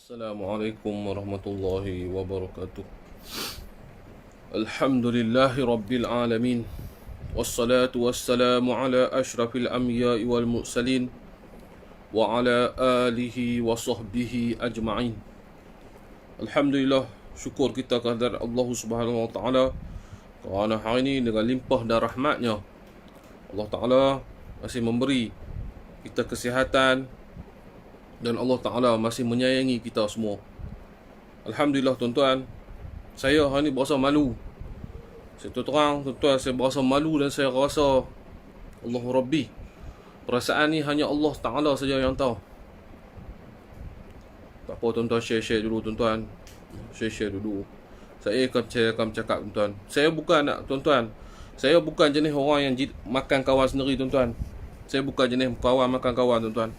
Assalamualaikum warahmatullahi wabarakatuh. Alhamdulillahi rabbil alamin. Wassalatu wassalamu ala ashrafil anbiya'i wal mursalin wa ala alihi wa sahbihi ajma'in. Alhamdulillah, syukur kita kehadirat Allah Subhanahu wa taala kerana hari ini dengan limpah dan rahmatnya Allah Taala masih memberi kita kesihatan dan Allah Ta'ala masih menyayangi kita semua. Alhamdulillah tuan-tuan, saya hari ni berasa malu. Saya terang tuan-tuan, saya berasa malu dan saya rasa Allahu Rabbi, perasaan ni hanya Allah Ta'ala saja yang tahu. Tak apa tuan-tuan, share dulu tuan-tuan. Share dulu. Saya akan cakap tuan-tuan, saya bukan jenis orang yang makan kawan sendiri tuan-tuan. Saya bukan jenis kawan makan kawan tuan-tuan.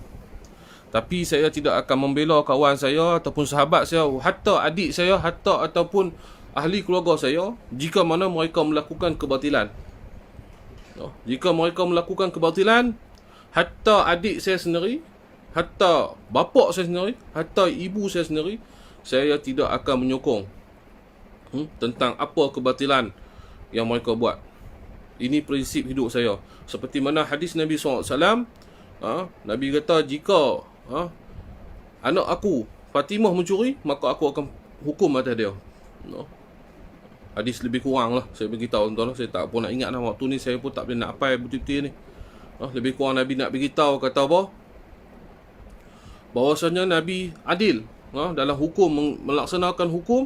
Tapi saya tidak akan membela kawan saya ataupun sahabat saya, hatta adik saya, hatta ataupun ahli keluarga saya, jika mana mereka melakukan kebatilan. Jika mereka melakukan kebatilan, hatta adik saya sendiri, hatta bapa saya sendiri, hatta ibu saya sendiri, saya tidak akan menyokong tentang apa kebatilan yang mereka buat. Ini prinsip hidup saya. Seperti mana hadis Nabi SAW, Nabi kata, jika anak aku Fatimah mencuri, maka aku akan hukum atas dia. Hadis lebih kurang lah saya beritahu tuan-tuan. Saya tak pun nak ingat lah, waktu ni saya pun tak boleh nak apa betul-betul ni. Lebih kurang Nabi nak beritahu kata apa, bahawasanya Nabi adil dalam hukum, melaksanakan hukum.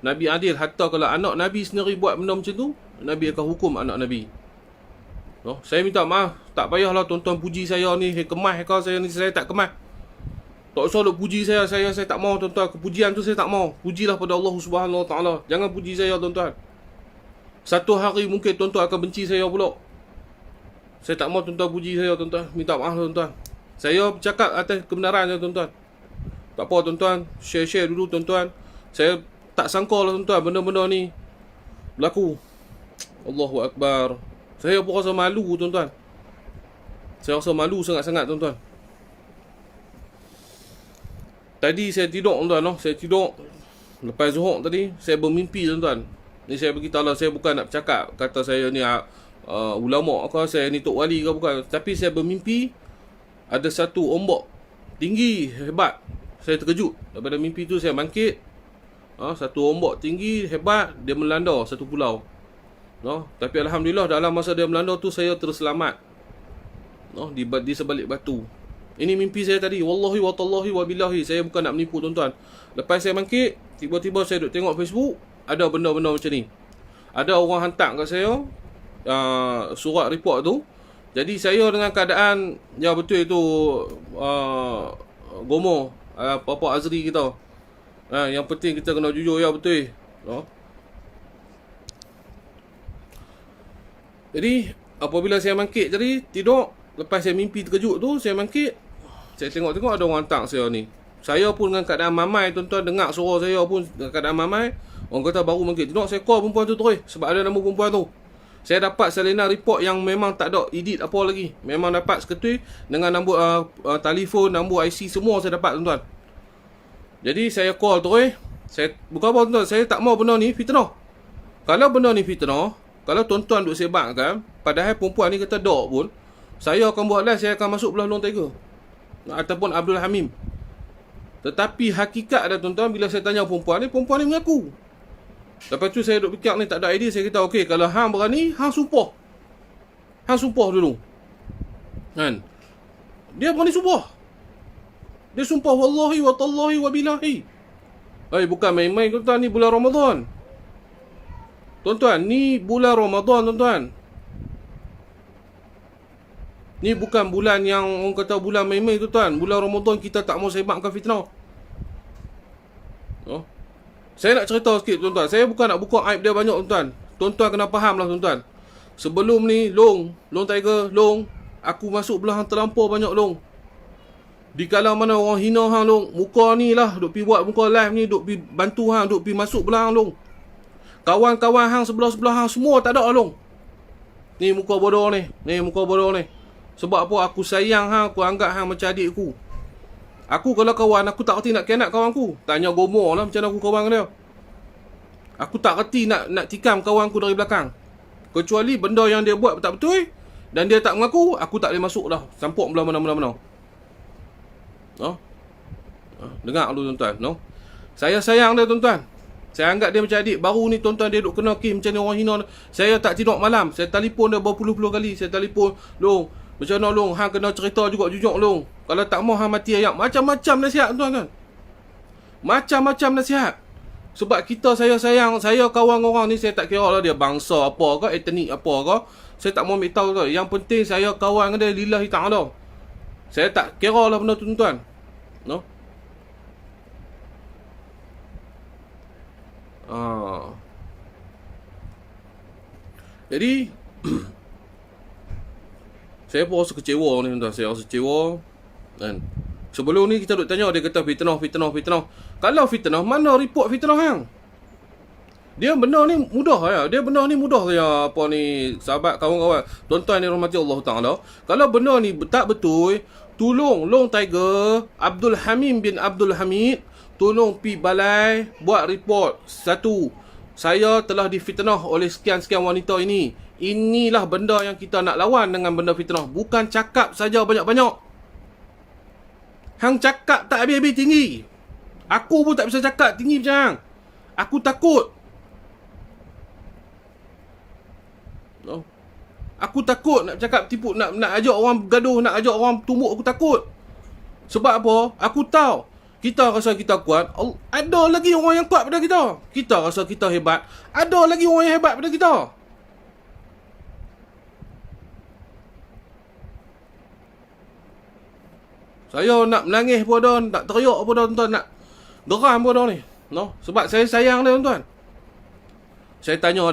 Nabi adil, hatta kalau anak Nabi sendiri buat benda macam tu, Nabi akan hukum anak Nabi. Saya minta maaf, tak payahlah tuan-tuan puji saya ni, kemas kau saya ni, saya tak kemas. Tak usah duk puji saya tak mau tuan-tuan. Kepujian tu saya tak mau. Pujilah pada Allah Subhanahu wa taala. Jangan puji saya tuan-tuan. Satu hari mungkin tuan-tuan akan benci saya pula. Saya tak mau tuan-tuan puji saya tuan-tuan. Minta maaf tuan-tuan. Saya bercakap atas kebenaran je tuan-tuan. Tak apa tuan-tuan, share dulu tuan-tuan. Saya tak sangka lah tuan-tuan benda-benda ni berlaku. Allahu Akbar. Saya pun rasa malu tuan-tuan. Saya rasa malu sangat-sangat tuan-tuan. Tadi saya tidur tuan-tuan, saya tidur lepas zuhur tadi, saya bermimpi tuan-tuan. Ni saya beritahu lah, saya bukan nak bercakap kata saya ni ulama ke, saya ni tok wali ke, bukan. Tapi saya bermimpi ada satu ombak tinggi hebat. Saya terkejut. Daripada mimpi tu saya bangkit. Satu ombak tinggi hebat, dia melanda satu pulau. Tapi alhamdulillah dalam masa dia melanda tu saya terselamat. Di sebalik batu. Ini mimpi saya tadi. Wallahi wa tallahi wa billahi. Saya bukan nak menipu tuan-tuan. Lepas saya bangkit, tiba-tiba saya duduk tengok Facebook, ada benda-benda macam ni. Ada orang hantar kat saya surat report tu. Jadi saya dengan keadaan, ya betul itu Gomo, Papa Azri kita. Yang penting kita kena jujur, ya betul. Jadi apabila saya bangkit tadi, tidur, lepas saya mimpi terkejut tu, saya bangkit, saya tengok-tengok ada orang hantar saya ni. Saya pun dengan keadaan mamai tuan-tuan, dengar suara saya pun dengan keadaan mamai. Orang kata baru bangkit. Tengok saya call perempuan tu terus, sebab ada nama perempuan tu. Saya dapat salinan report yang memang tak ada edit apa lagi. Memang dapat seketui dengan nombor telefon, nombor IC semua saya dapat tuan-tuan. Jadi saya call terus. Saya bukan apa tuan-tuan, saya tak mau benda ni fitnah. Kalau benda ni fitnah, kalau tuan-tuan duk sebarkan, padahal perempuan ni kata dok pun, saya akan buat live, saya akan masuk belah Long Tiger ataupun Abdul Hamim. Tetapi hakikat dah tuan-tuan, bila saya tanya perempuan ni mengaku. Lepas tu saya duk fikir ni tak ada idea. Saya kata okey, kalau hang berani, hang sumpah. Hang sumpah dulu. Kan? Dia berani sumpah. Dia sumpah wallahi wa tallahi wa billahi. Bukan main-main tuan-tuan, ni bulan Ramadan. Tuan-tuan, ni bulan Ramadan tuan-tuan. Ni bukan bulan yang orang kata bulan main-main tuan-tuan. Bulan Ramadan kita tak mau sebarkan fitnah. Saya nak cerita sikit tuan-tuan. Saya bukan nak buka aib dia banyak tuan-tuan. Tuan-tuan kena faham lah tuan-tuan. Sebelum ni Long Tiger, aku masuk belah hang terlampau banyak Long. Di kala mana orang hina hang Long, muka ni lah duk pi buat muka live ni, duk pi bantu hang, duk pi masuk belah hang Long. Kawan-kawan hang sebelah-sebelah hang semua tak ada Long. Ni muka bodoh ni. Sebab apa? Aku sayang hang, aku anggap hang macam adik aku. Aku kalau kawan, aku tak reti nak kianat kawan aku. Tanya Gomo lah macam mana aku kawan dengan dia. Aku tak reti nak tikam kawan aku dari belakang. Kecuali benda yang dia buat tak betul dan dia tak mengaku, aku tak boleh masuk dah. Campur belah mana-mana. No? Dengar dulu tuan-tuan, no? Saya sayang dia tuan-tuan. Saya anggap dia macam adik baru ni tuan-tuan, dia duk kena kes macam ni orang hina. Saya tak tidur malam. Saya telefon dia berpuluh-puluh kali. Saya telefon, "Long, macam mana Long? Hang kena cerita juga jujur Long. Kalau tak mau hang mati ayam." Macam-macam nasihat tuan-tuan. Macam-macam nasihat. Sebab kita saya sayang, saya kawan orang ni, saya tak kira lah dia bangsa apa ke, etnik apa ke. Saya tak mau ambil tahu tu. Yang penting saya kawan dengan dia lillahi ta'ala. Saya tak kira lah benda tu tuan-tuan. No? Jadi saya pun rasa kecewa ni tuan-tuan. Saya rasa kecewa. Kan? Sebelum ni kita duk tanya, dia kata fitnah. Kalau fitnah, mana report fitnah hang? Dia benda ni mudah ya. Dia benda ni mudah saja. Apa ni, sahabat, kawan-kawan, tuan-tuan yang rahmati Allah Taala. Kalau benda ni tak betul, tolong Long Tiger, Abdul Hamim bin Abdul Hamid, tolong pi balai buat report. Satu, saya telah difitnah oleh sekian-sekian wanita ini. Inilah benda yang kita nak lawan dengan benda fitnah. Bukan cakap saja banyak-banyak. Hang cakap tak habis-habis tinggi. Aku pun tak bisa cakap tinggi macam hang. Aku takut. No. Aku takut nak cakap tipu, nak ajak orang bergaduh, nak ajak orang tumbuk. Aku takut. Sebab apa? Aku tahu kita rasa kita kuat, ada lagi orang yang kuat pada kita. Kita rasa kita hebat, ada lagi orang yang hebat pada kita. Saya nak menangis pun dah, nak teriak pun dah tuan-tuan, nak geram pun dah ni. No? Sebab saya sayang dia tuan-tuan. Saya tanya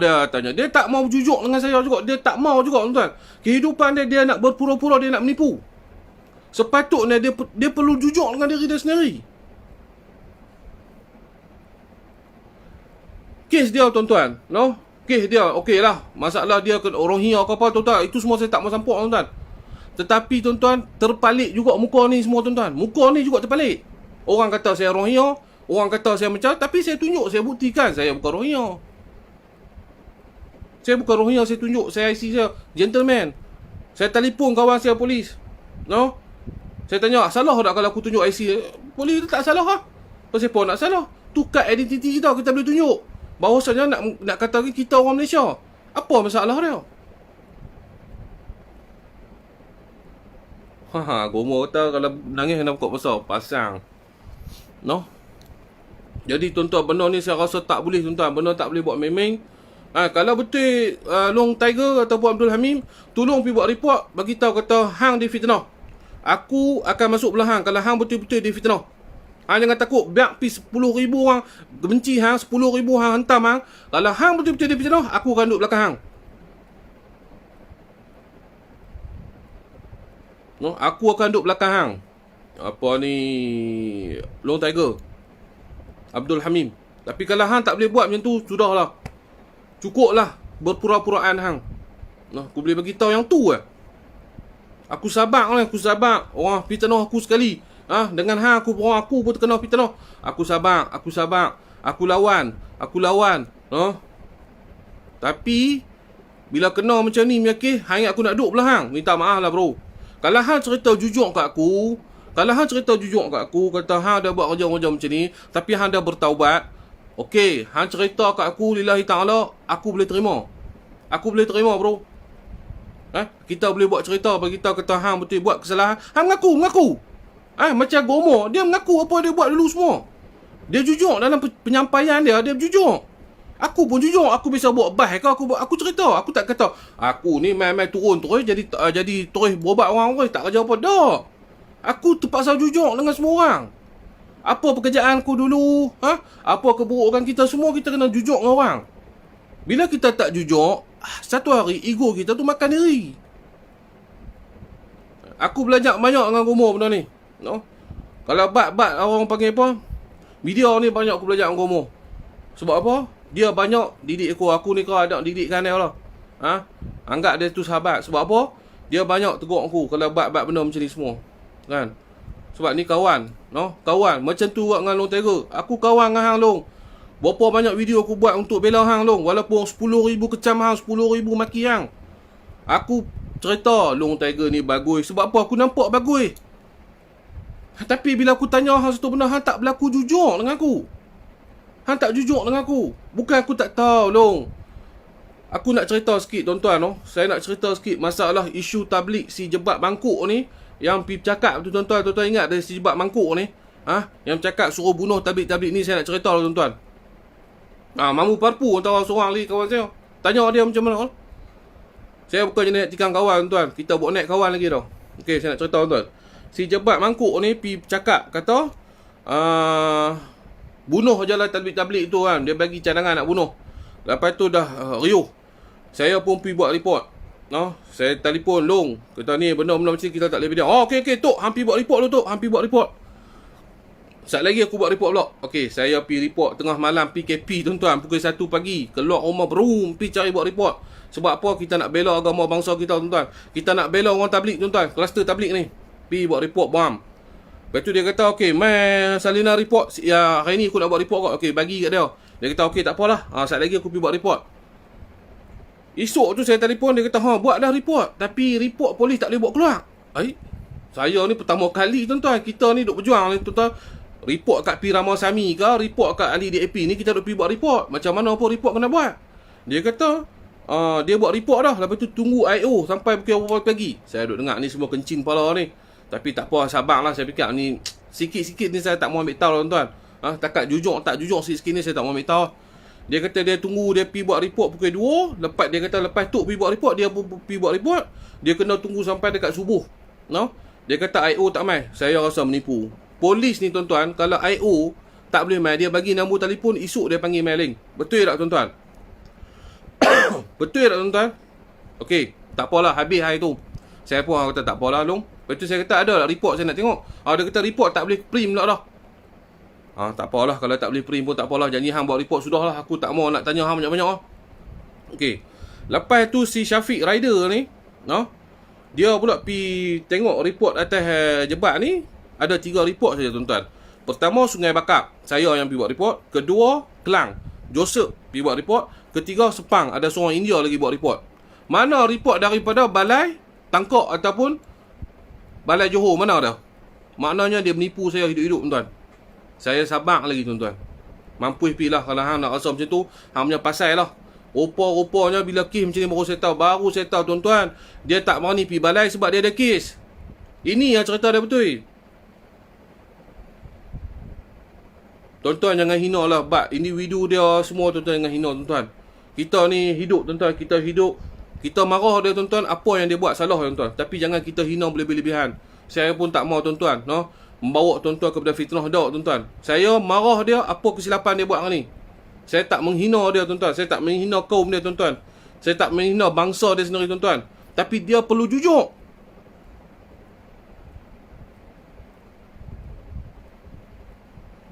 dia tak mau jujur dengan saya juga. Dia tak mau juga tuan-tuan. Kehidupan dia nak berpura-pura, dia nak menipu. Sepatutnya dia perlu jujur dengan diri dia sendiri. Kes dia tuan-tuan, no? Kes dia okey lah. Masalah dia ke orang hina ke apa tuan-tuan, itu semua saya tak mau sampuk tuan-tuan. Tetapi tuan-tuan, terpalit juga muka ni semua tuan-tuan. Muka ni juga terpalit. Orang kata saya orang hina, orang kata saya macam, tapi saya tunjuk, saya buktikan saya bukan orang hina. Saya bukan rohnya, saya tunjuk, saya IC saya, gentleman. Saya telefon kawan saya polis. No? Saya tanya, salah tak kalau aku tunjuk IC? Polis tu tak salah lah. Pasal apa nak salah? Tukar identiti kita boleh tunjuk. Bahawasanya nak katakan kita orang Malaysia. Apa masalah dia? Gomo kata kalau nangis kena pokok besar. Pasang. No? Jadi tuan-tuan, benda ni saya rasa tak boleh tuan-tuan. Benda tak boleh buat main-main. Kalau betul Long Tiger ataupun Abdul Hamim, tolong pergi buat report, bagi tahu kata hang difitnah. Aku akan masuk belah hang kalau hang betul-betul difitnah. Hang jangan takut, biar pi 10,000 orang benci hang, 10,000 hang hentam hang. Kalau hang betul-betul difitnah, aku akan duduk belakang hang. No, aku akan duduk belakang hang. Apa ni, Long Tiger, Abdul Hamim. Tapi kalau hang tak boleh buat macam tu, sudahlah. Cukuplah berpura-puraan hang. Nah, aku boleh bagi tahu yang tu lah. Aku sabar lah, aku sabar. Orang fitnah aku sekali. Dengan hang orang aku pun terkena fitnah. Aku sabar. Aku lawan. Tapi bila kena macam ni Miyaki, hang aku nak duduk belah hang. Minta maaf lah bro. Kalau hang cerita jujur kat aku, kata hang dah buat kerja-kerja macam ni, tapi hang dah bertaubat, okey, hang cerita kat aku lillahi ta'ala, aku boleh terima. Aku boleh terima bro. Kita boleh buat cerita bagi kita kata hang betul buat kesalahan. Hang mengaku. Macam Gomo, dia mengaku apa dia buat dulu semua. Dia jujur dalam penyampaian dia jujur. Aku pun jujur, aku bisa buat bahas ke aku cerita. Aku tak kata aku ni main-main turun terus jadi terus berobat orang tak kerja apa dah. Aku terpaksa jujur dengan semua orang. Apa pekerjaan aku dulu, apa keburukan kita, semua kita kena jujur dengan orang. Bila kita tak jujur, satu hari ego kita tu makan diri. Aku belajar banyak dengan Gomo benda ni. No? Kalau bat orang panggil apa? Video ni banyak aku belajar dengan Gomo. Sebab apa? Dia banyak didik aku. Aku ni kau ada didikkan dia lah. Anggap dia tu sahabat. Sebab apa? Dia banyak tegur aku kalau bat benda macam ni semua. Kan? Sebab ni kawan, no? Kawan, macam tu juga dengan Long Tiger. Aku kawan dengan hang Long. Berapa banyak video aku buat untuk bela hang Long. Walaupun 10,000 kecam hang, 10,000 maki hang. Aku cerita Long Tiger ni bagus. Sebab apa? Aku nampak bagus. Tapi bila aku tanya hang satu benda, hang tak berlaku jujur dengan aku. Hang tak jujur dengan aku. Bukan aku tak tahu Long. Aku nak cerita sikit tuan-tuan, no? Saya nak cerita sikit masalah isu tablik si jebat mangkuk ni. Yang pergi bercakap tu tuan-tuan. Tuan-tuan ingat dari si jebat mangkuk ni? Yang bercakap suruh bunuh tablik-tablik ni, saya nak cerita lah tuan-tuan. Mamu Parpu antara seorang lagi kawan saya. Tanya dia macam mana. Saya bukan nak tikam kawan tuan. Kita buat naik kawan lagi tau. Okey, saya nak cerita tuan. Si jebat mangkuk ni pergi bercakap, kata bunuh je lah tablik-tablik tu kan. Dia bagi cadangan nak bunuh. Lepas tu dah riuh. Saya pun pergi buat report. Saya telefon Long. Kata ni benda-benda macam kita tak boleh bilang. Okey, Tok. Hampir buat report dulu, Tok. Hampir buat report. Sekejap lagi aku buat report pula. Okey, saya pergi report tengah malam PKP tuan-tuan. Pukul 1 pagi. Keluar rumah berum. Pergi cari buat report. Sebab apa? Kita nak bela agama bangsa kita tuan-tuan. Kita nak bela orang tablik tuan-tuan. Kluster tablik ni. Pergi buat report bam. Lepas tu dia kata, okey, mai Salina report. Ya, hari ni aku nak buat report kot. Okey, bagi kat dia. Dia kata, okey, tak apalah. Sekejap lagi aku pergi buat report. Esok tu saya telefon, dia kata, buat dah report. Tapi report polis tak boleh buat keluar. Saya ni pertama kali tuan-tuan. Kita ni duk berjuang ni tuan-tuan. Report kat P. Ramasamy ke, report kat Ali DAP ni, kita duk pergi buat report. Macam mana pun report kena buat. Dia kata, dia buat report dah. Lepas tu tunggu IO sampai pukul berapa pagi. Saya duk dengar ni semua kencing kepala ni. Tapi tak apa, sabar lah. Saya fikir ni sikit-sikit ni saya tak mau ambil tahu tuan-tuan. Takat jujur, tak jujur sikit-sikit ni saya tak mau ambil tahu. Dia kata dia tunggu dia pergi buat report pukul 2. Lepas dia kata lepas tu pergi buat report, dia pun pergi buat report. Dia kena tunggu sampai dekat subuh. Dia kata IO tak mai. Saya rasa menipu. Polis ni tuan-tuan, kalau IO tak boleh mai, dia bagi nombor telefon, esok dia panggil mailing. Betul tak tuan-tuan? Betul tak tuan-tuan? Okey, tak apalah, habis hari tu. Saya pun kata tak apalah Long. Lepas tu saya kata ada lah report saya nak tengok. Dia kata report tak boleh print pula dah. Tak apalah, kalau tak boleh print pun tak apalah. Janji hang buat report sudahlah. Aku tak mau nak tanya hang banyak-banyak lah. Okey. Lepas tu si Syafiq Rider ni, dia pula pergi tengok report atas jebat ni. Ada 3 report saja tuan-tuan. Pertama Sungai Bakap, saya yang pergi buat report. Kedua Kelang, Joseph pergi buat report. Ketiga Sepang, ada seorang India lagi buat report. Mana report daripada Balai Tangkok ataupun Balai Johor, mana dah? Maknanya dia menipu saya hidup-hidup tuan-tuan. Saya sabar lagi tuan-tuan. Mampu pergi lah. Kalau hang nak rasa macam tu, hang punya pasal lah. Rupa-rupanya bila kes macam ni baru saya tahu tuan-tuan. Dia tak berani pergi balai sebab dia ada kes. Ini yang cerita dia betul. Tuan-tuan jangan hina lah bab individu dia semua tuan-tuan, jangan hina tuan-tuan. Kita ni hidup tuan-tuan, kita hidup. Kita marah dia tuan-tuan, apa yang dia buat salah tuan-tuan. Tapi jangan kita hina berlebih-lebihan. Saya pun tak mau tuan-tuan, membawa tuan-tuan kepada fitnah dak tuan-tuan. Saya marah dia apa kesilapan dia buat hari ni. Saya tak menghina dia tuan-tuan, saya tak menghina kaum dia tuan-tuan. Saya tak menghina bangsa dia sendiri tuan-tuan. Tapi dia perlu jujur.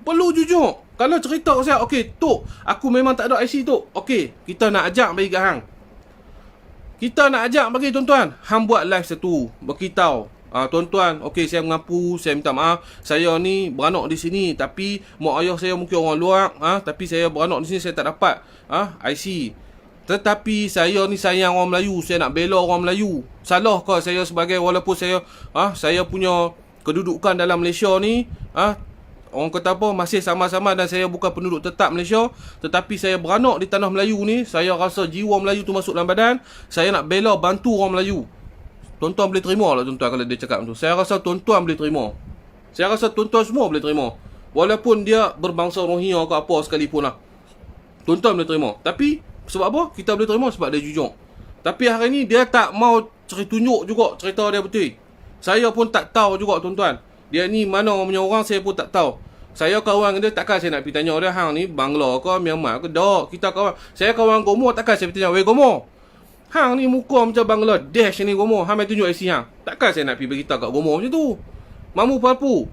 Perlu jujur. Kalau cerita saya, okey, Tok, aku memang tak ada IC Tok. Okey, kita nak ajak bagi kat hang. Kita nak ajak bagi tuan-tuan. Hang buat live satu, beritahu. Tuan-tuan, okey, saya mengaku, saya minta maaf. Saya ni beranak di sini, tapi mak ayah saya mungkin orang luar. Tapi saya beranak di sini, saya tak dapat IC. Tetapi saya ni sayang orang Melayu, saya nak bela orang Melayu. Salah ke saya sebagai, walaupun saya punya kedudukan dalam Malaysia ni, orang kata apa, masih sama-sama dan saya bukan penduduk tetap Malaysia, tetapi saya beranak di tanah Melayu ni. Saya rasa jiwa Melayu tu masuk dalam badan. Saya nak bela, bantu orang Melayu. Tuan-tuan boleh terima lah tuan-tuan kalau dia cakap tu. Saya rasa tuan-tuan boleh terima. Saya rasa tuan-tuan semua boleh terima. Walaupun dia berbangsa Rohingya ke apa sekalipun lah. Tuan-tuan boleh terima. Tapi sebab apa? Kita boleh terima sebab dia jujur. Tapi hari ni dia tak mau tunjuk juga cerita dia betul. Saya pun tak tahu juga tuan-tuan. Dia ni mana punya orang saya pun tak tahu. Saya kawan dia, takkan saya nak pergi tanya dia, hang ni Bangla ke Myanmar ke? Tak, kita kawan. Saya kawan Gomo, takkan saya pergi tanya, weh Gomo, hang ni muka macam Bangladesh ni Gomo, hang main tunjuk IC hang. Takkan saya nak pergi beritahu kat Gomo macam tu. Mamu Parpu,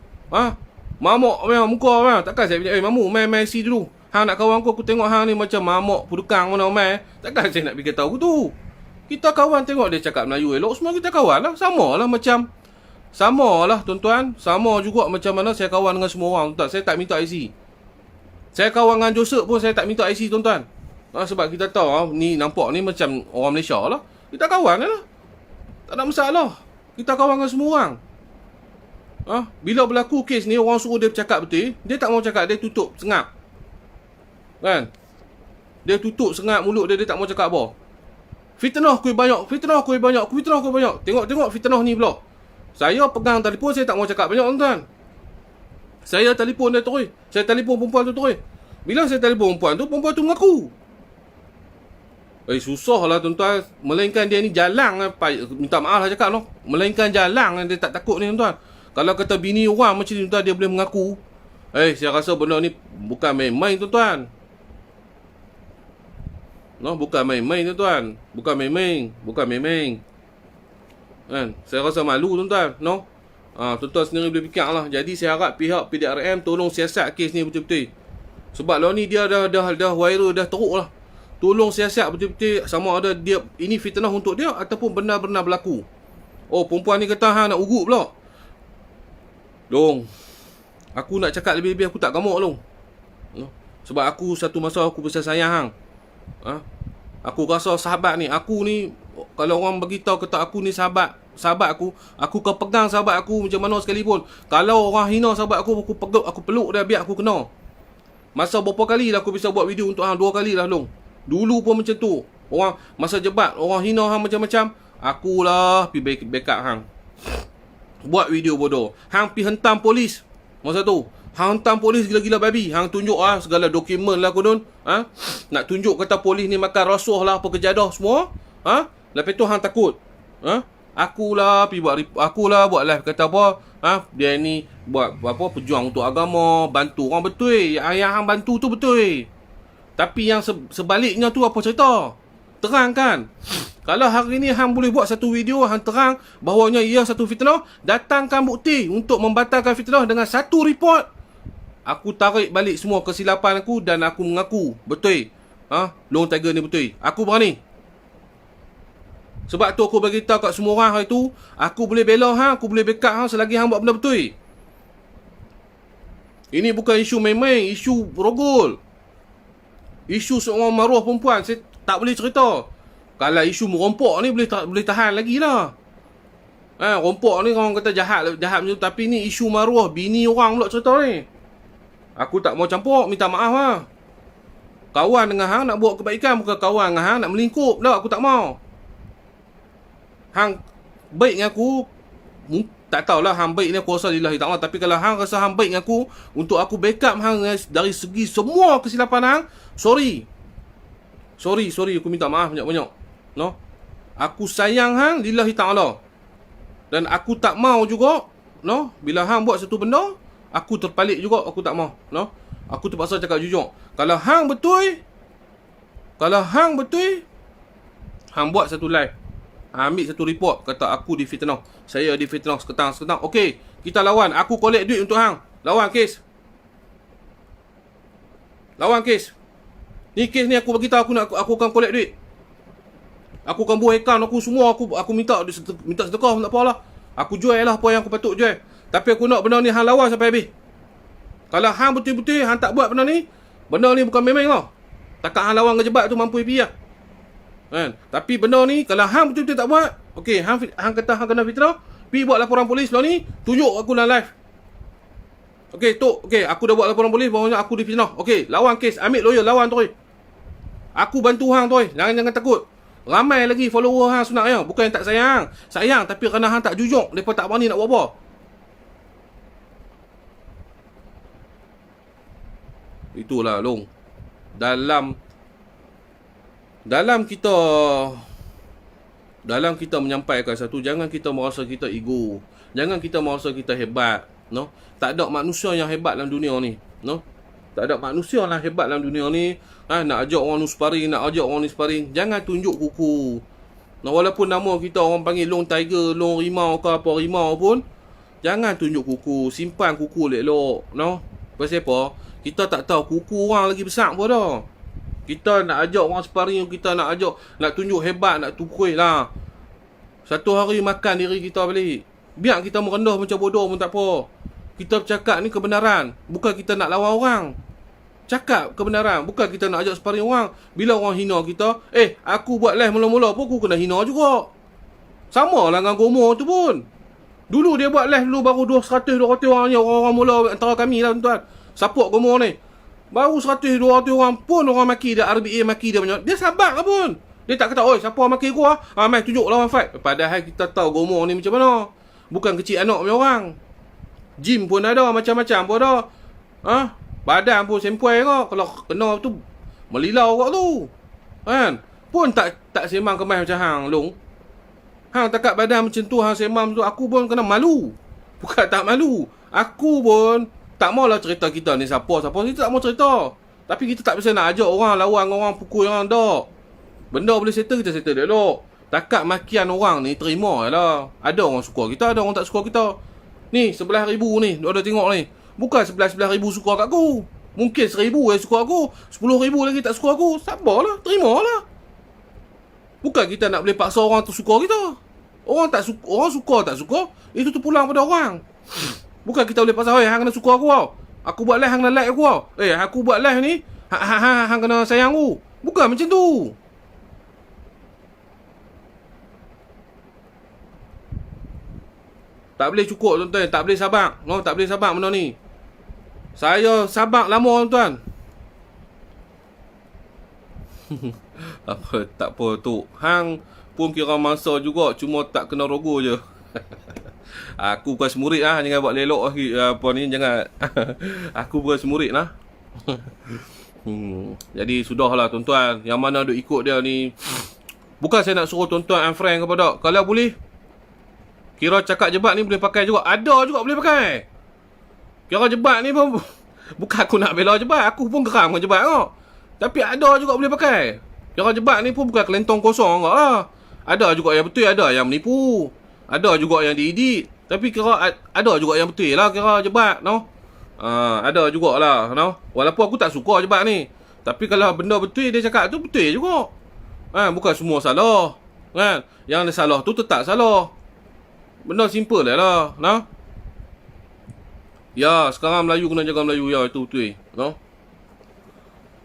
mamok memang muka memang. Takkan saya pergi, Mamu main IC dulu. Hang nak kawan aku tengok hang ni macam mamok pudukang mana main. Takkan saya nak pergi tahu tu. Kita kawan, tengok dia cakap Melayu elok, semua kita kawan lah. Sama lah macam Sama lah tuan-tuan. Sama juga macam mana saya kawan dengan semua orang tuan. Saya tak minta IC. Saya kawan dengan Joseph pun saya tak minta IC tuan-tuan. Sebab kita tahu ni nampak ni macam orang Malaysia lah. Kita kawan lah. Tak ada masalah. Kita kawan dengan semua orang. Bila berlaku kes ni, orang suruh dia bercakap betul, dia tak mau cakap, dia tutup sengap. Kan? Dia tutup sengap mulut dia, dia tak mau cakap apa. Fitnah kuih banyak, fitnah kuih banyak, fitnah kuih banyak. Tengok fitnah ni pula. Saya pegang telefon, saya tak mau cakap banyak tuan. Saya telefon dia terus. Saya telefon perempuan tu terus. Bila saya telefon perempuan tu mengaku. Susah lah tuan-tuan. Melainkan dia ni jalang. Minta maaf lah cakap no. Melainkan jalang, dia tak takut ni tuan-tuan. Kalau kata bini orang macam ni tuan, dia boleh mengaku. Saya rasa benda ni bukan main-main tuan-tuan. No, bukan main-main tuan-tuan. Bukan main-main. Kan? Saya rasa malu tuan-tuan. No. Tuan-tuan sendiri boleh fikir lah. Jadi saya harap pihak PDRM tolong siasat kes ni betul-betul. Sebab lah ni dia dah viral, dah teruk lah. Tolong siasat betul-betul sama ada dia ini fitnah untuk dia ataupun benar-benar berlaku. Perempuan ni kata hang nak ugut pula. Long, aku nak cakap lebih-lebih aku tak gamuk long. Sebab aku satu masa aku besar sayang hang. Aku rasa sahabat ni, aku ni kalau orang beritahu kata aku ni sahabat aku akan pegang sahabat aku macam mana sekalipun. Kalau orang hina sahabat aku peluk dia biar aku kena. Masa berapa kali lah aku bisa buat video untuk hang? 2 kali lah long. Dulu pun macam tu. Orang masa jebat, orang hina hang macam-macam, akulah pergi backup hang. Buat video bodoh. Hang pergi hentam polis. Masa tu hang hentam polis gila-gila babi. Hang tunjuk segala dokumen lah konon. Nak tunjuk kata polis ni makan rasuah lah, apa kejadah semua. Lepas tu hang takut. Akulah buat live kata apa? Dia ni buat apa, pejuang untuk agama, bantu orang betul. Yang hang bantu tu betul. Tapi yang sebaliknya tu apa cerita? Terang kan? Kalau hari ni hang boleh buat satu video, hang terang bahawanya ia satu fitnah, datangkan bukti untuk membatalkan fitnah dengan satu report. Aku tarik balik semua kesilapan aku dan aku mengaku betul. Long Tiger ni betul. Aku berani. Sebab tu aku bagi tahu kat semua orang hari tu, aku boleh bela hang, aku boleh backup hang selagi hang buat benda betul. Ini bukan isu main-main, isu rogol. Isu seorang maruah perempuan, saya tak boleh cerita. Kalau isu merompok ni boleh tahan lagi lah. Rompok ni orang kata jahat macam tu. Tapi ni isu maruah bini orang pula cerita ni. Aku tak mau campur, minta maaf lah. Kawan dengan hang nak buat kebaikan, bukan kawan dengan hang nak melingkup. Aku tak mau. Hang baik dengan aku, tak tahulah hang baik ni aku rasa lillahi ta'ala. Tapi kalau hang rasa hang baik dengan aku, untuk aku backup hang dari segi semua kesilapan hang, sorry, aku minta maaf banyak-banyak. No, aku sayang hang lillahi ta'ala. Dan aku tak mau juga, no, bila hang buat satu benda, aku terpalit juga, aku tak mau. No, aku terpaksa cakap jujur. Kalau hang betul, hang buat satu live, ambil satu report kata aku difitnah, saya difitnah seketang. Okey, kita lawan. Aku collect duit untuk hang. Lawan kes. Ni kes ni aku bagi tahu aku akan collect duit. Aku akan buat account aku semua, aku minta sedekah, tak apalah. Aku jual lah apa yang aku patut jual. Tapi aku nak benda ni hang lawan sampai habis. Kalau hang betul-betul hang tak buat benda ni bukan main-main lah. Takat hang lawan kejebat tu mampu pergi lah. Kan? Tapi benda ni kalau hang betul-betul tak buat, okey, hang kata hang kena fitnah, pergi buat laporan polis benda ni, tunjuk aku dalam live. Okey, aku dah buat laporan polis bahawanya aku difitnah. Okey, lawan kes, ambil lawyer, lawan terus. Aku bantu hang terus. Jangan takut. Ramai lagi follower hang sebenarnya. Bukan yang tak sayang, tapi kerana hang tak jujur, depa tak berani nak buat apa. Itulah long. Dalam kita menyampaikan satu, jangan kita merasa kita ego. Jangan kita merasa kita hebat, no? Tak ada manusia yang hebat dalam dunia ni, no? Tak ada manusia yang hebat dalam dunia ni. Nak ajak orang ni sparring, jangan tunjuk kuku. Nah, walaupun nama kita orang panggil Long Tiger, Long Rimau ke apa Rimau pun, jangan tunjuk kuku, simpan kuku elok-elok, no? Pasal apa? Kita tak tahu kuku orang lagi besar apa dah. Kita nak ajak orang sparring, kita nak tunjuk hebat, nak tukui lah. Satu hari makan diri kita balik. Biar kita merendah macam bodoh pun tak apa. Kita bercakap ni kebenaran. Bukan kita nak lawan orang. Cakap kebenaran. Bukan kita nak ajak sparring orang. Bila orang hina kita, aku buat live mula-mula pun aku kena hina juga. Sama lah dengan Gomo tu pun. Dulu dia buat live dulu baru 200-200 orang je. Orang-orang mula antara kami lah tuan-tuan. Support Gomo ni. Baru 100-200 orang pun orang maki dia. RBA maki dia banyak. Dia sabar ke pun. Dia tak kata, oi siapa maki aku lah. Mai tunjuk lawan fight. Padahal kita tahu Gomo ni macam mana. Bukan kecil anak punya orang. Gym pun ada, macam-macam pun ada. Badan pun sempoi kau. Kalau kena tu melilau kau tu. Kan? Pun tak semang kemas macam hang Long. Hang takat badan macam tu, hang semang tu, aku pun kena malu. Bukan tak malu. Aku pun tak maulah cerita kita ni siapa. Kita tak mau cerita. Tapi kita tak bisa nak ajak orang lawan orang, pukul orang dak. Benda boleh settle, kita settle dulu. Takat makian orang ni terima lah. Ada orang suka kita, ada orang tak suka kita. Ni 11,000 ni, ada tengok ni. Bukan 11,000 suka kat aku. Mungkin 1,000 yang suka aku, 10,000 lagi tak suka aku. Sabarlah, terimalah. Bukan kita nak boleh paksa orang tu suka kita. Orang suka tak suka, itu terpulang pada orang. Bukan kita boleh paksa, hang kena suka aku tau. Aku buat live, hang kena like aku tau. Aku buat live ni, hang kena sayang aku. Bukan macam tu. Tak boleh cukup tuan-tuan, tak boleh sabar. Tak boleh sabar benda ni. Saya sabar lama tuan-tuan. Tak apa tu. Hang pun kira mangsa juga, cuma tak kena rogo je. Aku bukan semurid lah, jangan buat lelok apa ni, jangan. Aku bukan semurid lah. Jadi sudahlah tuan-tuan, yang mana duk ikut dia ni. Bukan saya nak suruh tuan-tuan unfriend kepada. Kalau boleh, kira cakap jebat ni boleh pakai juga. Ada juga boleh pakai. Kira jebat ni pun bukan aku nak bela jebat, aku pun geram dengan jebat kau. Tapi ada juga boleh pakai. Kira jebat ni pun bukan kelentong kosong kau lah. Ada juga yang betul, ada yang menipu. Ada juga yang diedit. Tapi kira ada juga yang betul lah kira jebat, no. Ada jugalah, no. Walaupun aku tak suka jebat ni. Tapi kalau benda betul dia cakap tu betul juga. Bukan semua salah. Kan? Yang dia salah tu tetap salah. Benda simple lah, no. Ya, sekarang Melayu kena jaga Melayu, ya, itu betul, no.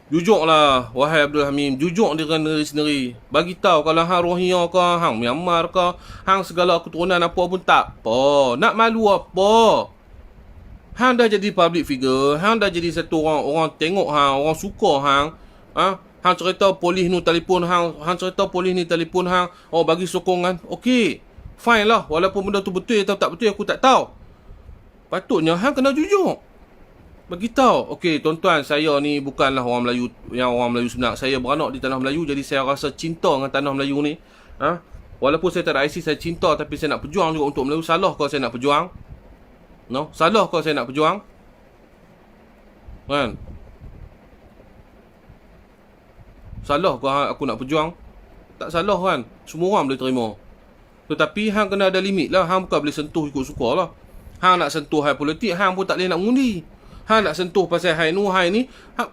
Jujurlah, wahai Abdul Hamim, jujur dengan diri sendiri. Bagi tahu kalau hang Rohingya ke, hang Myanmar ke, hang segala keturunan apa pun tak apa. Nak malu apa? Hang dah jadi public figure, hang dah jadi satu orang tengok hang, orang suka hang. Hang cerita polis ni telefon hang, cerita polis ni telefon hang, bagi sokongan. Okey. Fine lah, walaupun benda tu betul atau tak betul aku tak tahu. Patutnya hang kena jujur. Bagi tahu, okey tuan-tuan, saya ni bukanlah orang Melayu yang orang Melayu sebenar. Saya beranak di tanah Melayu, jadi saya rasa cinta dengan tanah Melayu ni. Walaupun saya tak ada IC, saya cinta, tapi saya nak berjuang juga untuk Melayu. Salah kalau saya nak berjuang? No, salah kalau saya nak berjuang? Kan? Salah kalau aku nak berjuang? Tak salah kan? Semua orang boleh terima. Tetapi hang kena ada limit lah. Hang bukan boleh sentuh ikut suka lah. Hang nak sentuh hal politik, hang pun tak boleh nak mengundi. Hang nak sentuh pasal hai ni,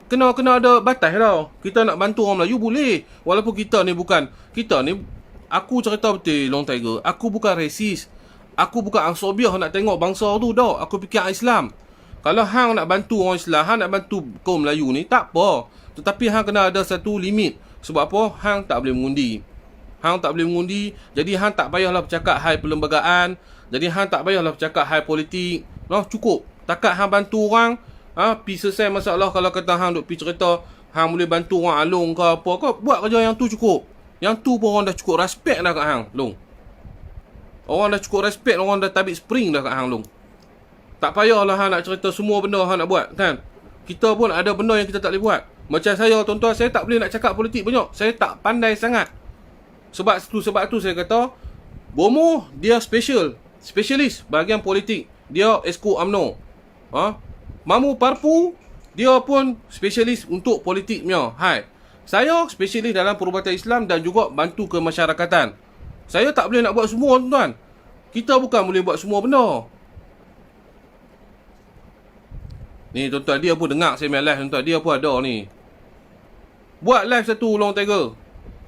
kena ada batas tau. Kita nak bantu orang Melayu boleh. Walaupun kita ni aku cerita betul Long Tiger, aku bukan resis. Aku bukan angsobiah nak tengok bangsa tu dah. Aku fikir Islam. Kalau hang nak bantu orang Islam, hang nak bantu kaum Melayu ni, tak apa. Tetapi hang kena ada satu limit. Sebab apa? Hang tak boleh mengundi. Jadi hang tak payahlah bercakap hal perlembagaan. Jadi hang tak payahlah bercakap hal politik. Cukup. Takat hang bantu orang, pergi selesai masalah. Kalau kata hang duk pergi cerita hang boleh bantu orang alung ke apa, kau buat kerja yang tu cukup. Yang tu pun orang dah cukup respect dah kat hang, Long. Orang dah cukup respect, orang dah tabik spring dah kat hang, Long. Tak payahlah hang nak cerita semua benda hang nak buat, kan? Kita pun ada benda yang kita tak boleh buat. Macam saya, tuan-tuan, saya tak boleh nak cakap politik banyak. Saya tak pandai sangat. Sebab tu saya kata, Bomo dia spesialis bahagian politik. Dia esko UMNO. Mamu Parpu dia pun spesialis untuk politik punya. Saya spesialis dalam perubatan Islam dan juga bantu kemasyarakatan. Saya tak boleh nak buat semua, tuan-tuan. Kita bukan boleh buat semua benda. Ni tuan-tuan, dia pun dengar saya main live, tuan-tuan. Dia pun ada ni. Buat live satu Long Tiger,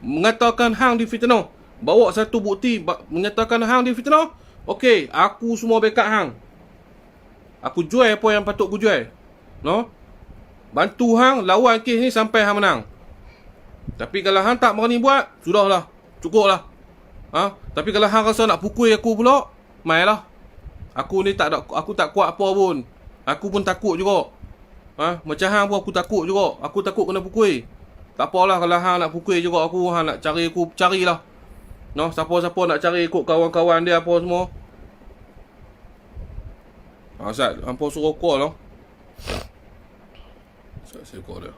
mengatakan hang difitnah. Bawa satu bukti menyatakan hang difitnah. Okey, aku semua backup hang. Aku jual apa yang patut aku jual. No? Bantu hang lawan kes ni sampai hang menang. Tapi kalau hang tak berani buat, sudahlah. Cukuplah. Tapi kalau hang rasa nak pukul aku pula, mailah. Aku tak kuat apa pun. Aku pun takut juga. Macam hang pun aku takut juga. Aku takut kena pukul. Tak apalah kalau hang nak pukul juga aku, hang nak cari aku, carilah. No, siapa-siapa nak cari ikut kawan-kawan dia apa semua. Ustaz, hampa suruh call lah. Ustaz, saya call dia.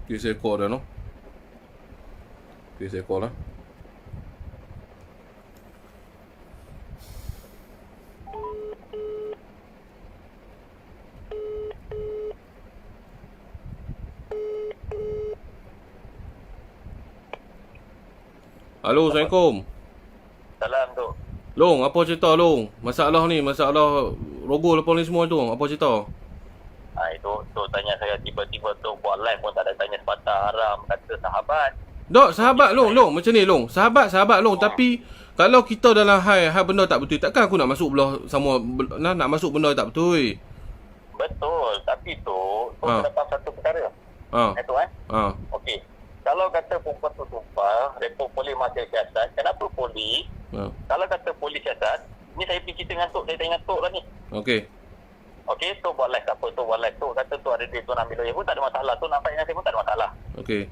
Okay, saya call dia, no. Okay, saya call lah. Halo, Assalamualaikum. Salam tu. Long, apa cerita Long? Masalah rogo lepas ni semua tu. Apa cerita? Itu tanya saya tiba-tiba tu buat live pun tak ada tanya sepatah haram kata sahabat. Dok, sahabat Long, macam ni Long. Sahabat Long, tapi kalau kita dalam hal benda tak betul, takkan aku nak masuk belah sama nak masuk benda tak betul. Betul, tapi tu terdapat satu perkara. Itu Okey. Kalau kata perempuan tu tumpah, report polis masih siasat, kenapa polis? Kalau kata polis siasat, ni saya pergi cerita dengan Tok, saya tanya Tok lah ni. Okey, Tok buat live apa, Tok buat live. Tok kata tu ada duit, tu nak ambil lawyer pun tak ada masalah. Tok nampak dengan saya pun tak ada masalah. Okey.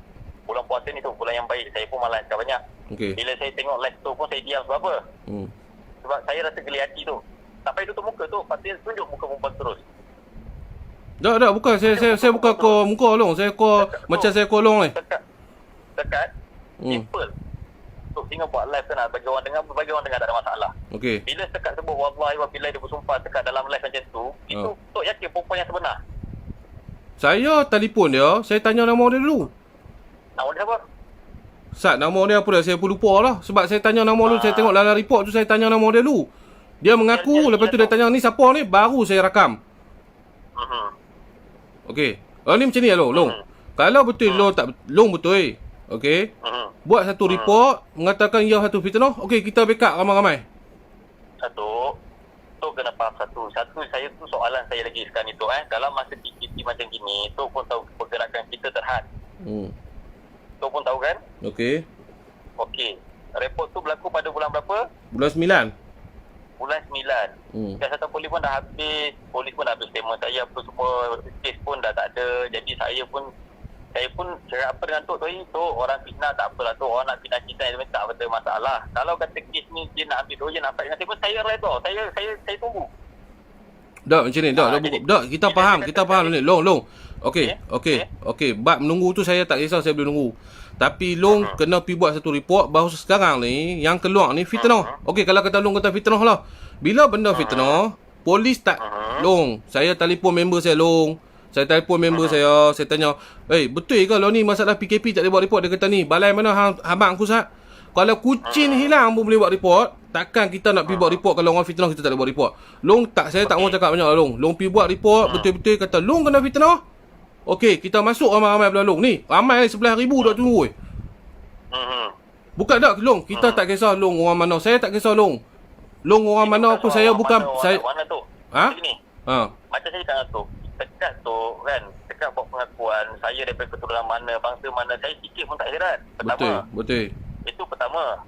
Bulan puasa ni tu, bulan yang baik, saya pun malas banyak. Okey. Bila saya tengok live tu pun saya diam sebab apa? Sebab saya rasa geli hati tu. Tak payah tutup muka tu, patut tunjuk muka perempuan terus. Tak, bukan. Saya bukan call muka Long. Saya call macam saya call Long ni. Dekat simple. Tok tinggal buat live kan bagi orang dengar tak ada masalah. Okey. Bila dekat sebut wallahi wa billahi dia bersumpah dekat dalam live macam tu, itu Tok yakin perempuan yang sebenar. Saya telefon dia, saya tanya nama dia dulu. Nama dia siapa? Sat, nama dia apa dah? Saya pun lupa lah. Sebab saya tanya nama dulu, saya tengok dalam report tu, saya tanya nama dia dulu. Dia mengaku, lepas tu dia tanya ni siapa ni, baru saya rakam. Okey. Ni macam ni lah Long. Kalau betul Long betul. Okey. Buat satu report mengatakan ia satu fitnah. Okey, kita backup ramai-ramai. Satu kena faham satu, saya tu soalan saya lagi sekarang ni tu kalau masa PKP macam gini, tu pun tahu pergerakan kita terhad. Tu pun tahu kan? Okey. Report tu berlaku pada bulan berapa? Bulan 9. Bulan 9. Siasatan polis pun dah habis, statement saya apa semua, kes pun dah tak ada. Jadi saya pun cakap apa dengan Tok tu, orang fitnah tak apalah tu, orang nak fitnah kita tak ada masalah. Kalau kata kes ni dia nak ambil dojen apa dengan saya pun saya reda, saya tunggu. Dak macam ni, dak kita faham ni Long. Okey. Bab menunggu tu saya tak kisah, saya boleh nunggu. Tapi Long kena pergi buat satu report bahawa sekarang ni yang keluar ni fitnah. Okey, kalau kata Long kata fitnah lah. Bila benda fitnah, polis tak Long, saya telefon member saya Long. Saya telefon member saya tanya, betul ke kalau ni masalah PKP tak boleh buat report? Dia kata ni, balai mana abang aku Sat? Kalau kucing hilang pun boleh buat report. Takkan kita nak pergi buat report kalau orang fitnah kita tak boleh buat report. Long tak, saya tak mau cakap banyak lah Long. Long pergi buat report, betul-betul kata Long kena fitnah. Okey, kita masuk ramai-ramai belah Long ni. Ramai 11,000 dah tunggu. Bukan tak Long, kita tak kisah Long orang mana. Saya tak kisah Long. Long orang mana pun saya bukan saya. Mana tu? Macam saya cakap tu. Dekat tu kan, dekat buat pengakuan saya daripada keturunan mana, bangsa mana, saya sikit pun tak heran. Pertama. Betul. Itu pertama.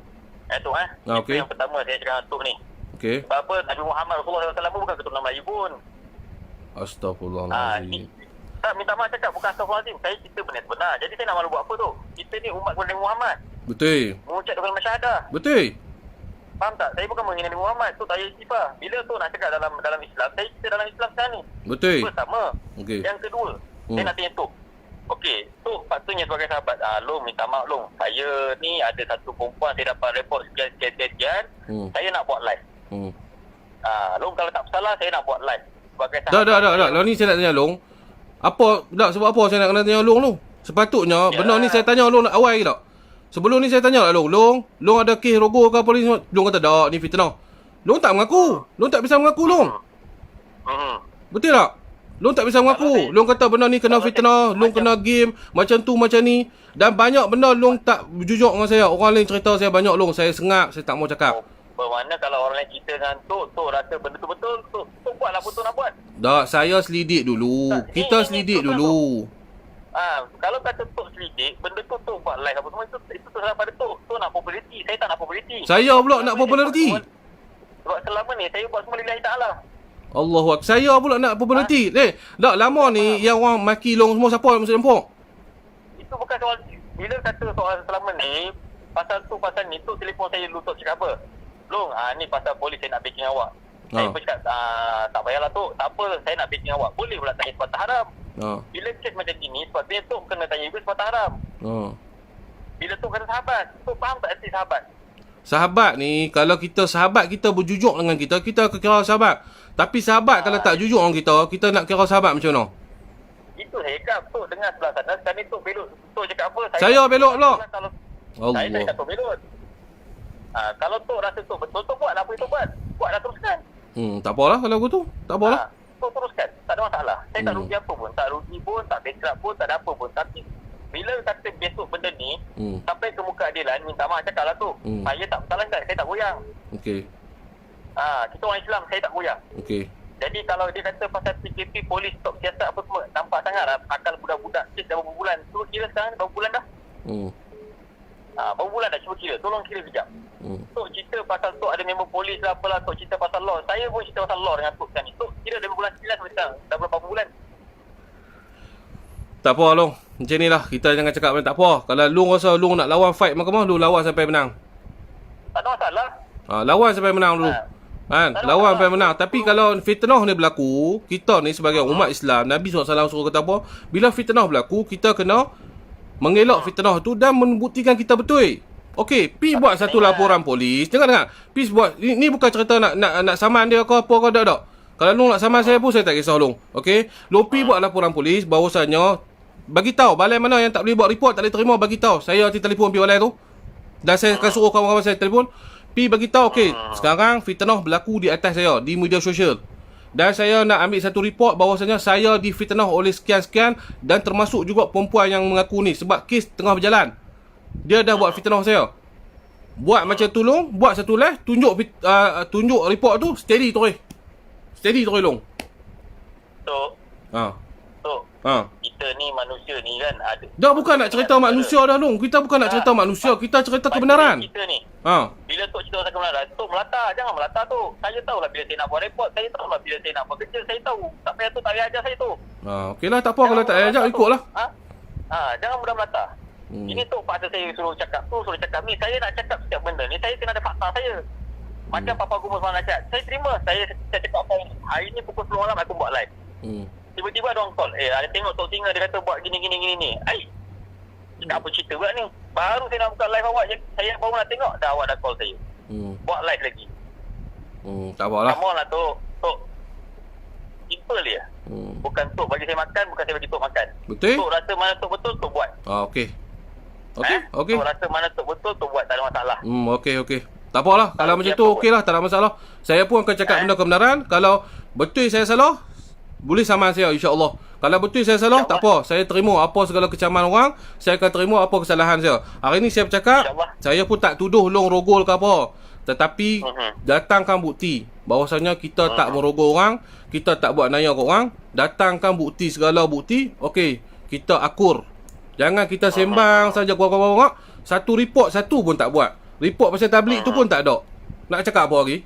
Itu okay. Itu yang pertama saya cakap tu ni. Okey. Sebab apa Nabi Muhammad Rasulullah SAW bukan keturunan Melayu pun. Astagfirullahalazim. Tak minta maaf cakap bukan astagfirullahalazim. Saya cerita benda sebenar. Jadi saya nak malu buat apa tu? Kita ni umat Nabi Muhammad. Betul. Mengucap kalimah syahadah. Betul. Faham tak? Saya bukan menghina Nabi Muhammad. Tu saya istighfar. Bila tu nak cakap dalam Islam, saya cerita dalam Islam sekarang ni. Betul. Pertama. Okey. Yang kedua, saya nak tanya tu. Okey, tu patutnya sebagai sahabat. Long, minta maaf Long. Saya ni ada satu perempuan, saya dapat report sekian. Saya nak buat live. Long kalau tak bersalah, saya nak buat live. Sebagai sahabat. Dah. Lah ni saya nak tanya Long. Sebab apa saya nak kena tanya Long tu? Sepatutnya benda ni saya tanya Long awal lagi tak? Sebelum ni saya tanya lah Long ada kes rogo ke polis? Long kata tak, ni fitnah. Long tak mengaku. Long tak bisa mengaku Long. Betul tak? Long tak bisa mengaku. Long kata benda ni kena fitnah, long kena game, macam tu macam ni. Dan banyak benda long tak jujur dengan saya. Orang lain cerita saya banyak long, saya sengap, saya tak mau cakap. Bermakna kalau orang lain cerita dengan Tok rasa benda tu betul, Tok buatlah apa Tok nak buat. Tak, saya selidik dulu. Kita selidik dulu. Kalau kata Tok selidik, benda tu Tok buat live apa semua, itu salah pada Tok. Tok nak populariti, saya tak nak populariti. Saya pula nak populariti. Sebab selama ni saya buat semua lillahi ta'ala. Allahu Akbar. Saya pula nak populariti. Tak lama ni yang orang maki long semua siapa yang mesti nampak? Itu bukan soal, bila kata soal selama ni, pasal tu pasal ni, Tok telefon saya dulu, Tok cakap apa? Long, ni pasal polis saya nak backing awak. Saya pun cakap, tak payahlah Tok, tak apa, saya nak backing awak. Boleh pula tanya sepatah haram. Bila kes macam gini, sepatutnya Tok kena tanya juga sepatah haram. Bila Tok kata sahabat, Tok faham tak arti sahabat? Sahabat ni, kalau kita sahabat kita berjujur dengan kita akan kira sahabat. Tapi sahabat kalau tak jujur dengan kita nak kira sahabat macam mana? Itu saya cakap, Tok dengar sebelah sana, sekarang ni Tok belot. Tok cakap apa? Saya belot pula. Saya tak Tok belot. Kalau Tok rasa Tok betul, Tok buatlah apa yang Tok buat. Buatlah teruskan. Tak apalah kalau aku tu. Tak apalah. Tok teruskan. Tak ada masalah. Saya tak rugi apa pun. Tak rugi pun, tak bankrupt pun, tak ada apa pun. Tapi bila kata besok benda ni, sampai ke muka adilan, minta maaf cakap lah Tok. Saya tak bersalahkan, saya tak goyang. Okey. Kita orang Islam, saya tak goyang. Okey. Jadi kalau dia kata pasal PKP, polis, stop siasat apa semua, nampak sangat lah akal budak-budak. Kes dah berapa bulan. Cuba kira sekarang berapa bulan dah? Berapa bulan dah, cuba kira. Tolong kira sekejap. Tok cerita pasal Tok ada member polis lah apalah, Tok cerita pasal law. Saya pun cerita pasal law dengan Tok sekarang ni. Tok kira dari bulan 9 sampai sekarang. Dah berapa bulan? Tak apa Long. Macam ni lah. Kita jangan cakap tak apa. Kalau Long rasa Long nak lawan fight mahkamah, Long lawan sampai menang. Tak ada masalah. Lawan sampai menang dulu. Lawan sampai menang. Tapi kalau fitnah ni berlaku, kita ni sebagai umat Islam, Nabi SAW suruh kata apa? Bila fitnah berlaku, kita kena mengelak fitnah tu dan membuktikan kita betul. Okey, pi buat satu laporan polis. Dengar. Pi buat ni bukan cerita nak saman dia ke apa ke tak. Kalau Long nak saman saya pun saya tak kisah Long. Okey, Long pi buat laporan polis bahawasanya bagi tahu balai mana yang tak boleh buat report, tak boleh terima, bagi tahu. Saya nanti telefon pi balai tu. Dan saya akan suruh kawan-kawan saya telefon. Pi bagi tahu okey, sekarang fitnah berlaku di atas saya di media sosial. Dan saya nak ambil satu report bahawasanya saya difitnah oleh sekian-sekian dan termasuk juga perempuan yang mengaku ni sebab kes tengah berjalan. Dia dah buat fitnah saya. Buat macam tu Long, buat satu live, tunjuk report tu, steady terus. Steady terus Long. Tok. Tok. Kita ni manusia ni kan ada. Dah bukan nak cerita manusia dah Long. Kita bukan nak cerita manusia, kita cerita kebenaran. Kita ni. Bila Tok cerita pasal kebenaran, Tok melata, jangan melata Tok. Saya tahulah bila saya nak buat report, saya tahulah bila saya nak buat kerja, saya tahu. Tak payah Tok tak payah ajar saya tu. Okeylah, tak apa kalau tak payah ajar, ikutlah. Jangan mudah melata. Ini Tok paksa saya suruh cakap tu, suruh cakap ni. Saya nak cakap setiap benda ni, saya kena ada fakta saya. Macam Papa Gumus malam nasihat. Saya terima, saya cakap apa hari ni pukul 10 malam aku buat live. Tiba-tiba ada orang call. Ada tengok Tok Singa dia kata buat gini ni. Cakap apa cerita pula ni? Baru saya nak buka live awak, saya baru nak tengok dah awak dah call saya. Buat live lagi. Tak apalah. Come on lah Tok. Simple dia. Bukan Tok bagi saya makan, bukan saya bagi Tok makan. Betul? Tok rasa mana Tok betul, Tok buat. Okey. Okey. Tok rasa mana Tok betul, Tok buat. Tak ada masalah. Okey. Tak apalah. Kalau macam tu okeylah, tak ada masalah. Saya pun akan cakap benda kebenaran. Kalau betul saya salah, boleh saman saya insya-Allah. Kalau betul saya salah, tak apa. Saya terima apa segala kecaman orang, saya akan terima apa kesalahan saya. Hari ni saya bercakap, saya pun tak tuduh Long rogol ke apa. Tetapi datangkan bukti bahawasanya kita tak merogol orang, kita tak buat naya kat orang, datangkan bukti, segala bukti. Okey, kita akur. Jangan kita sembang saja gua satu report satu pun tak buat. Report pasal tabligh tu pun tak ada. Nak cakap apa lagi?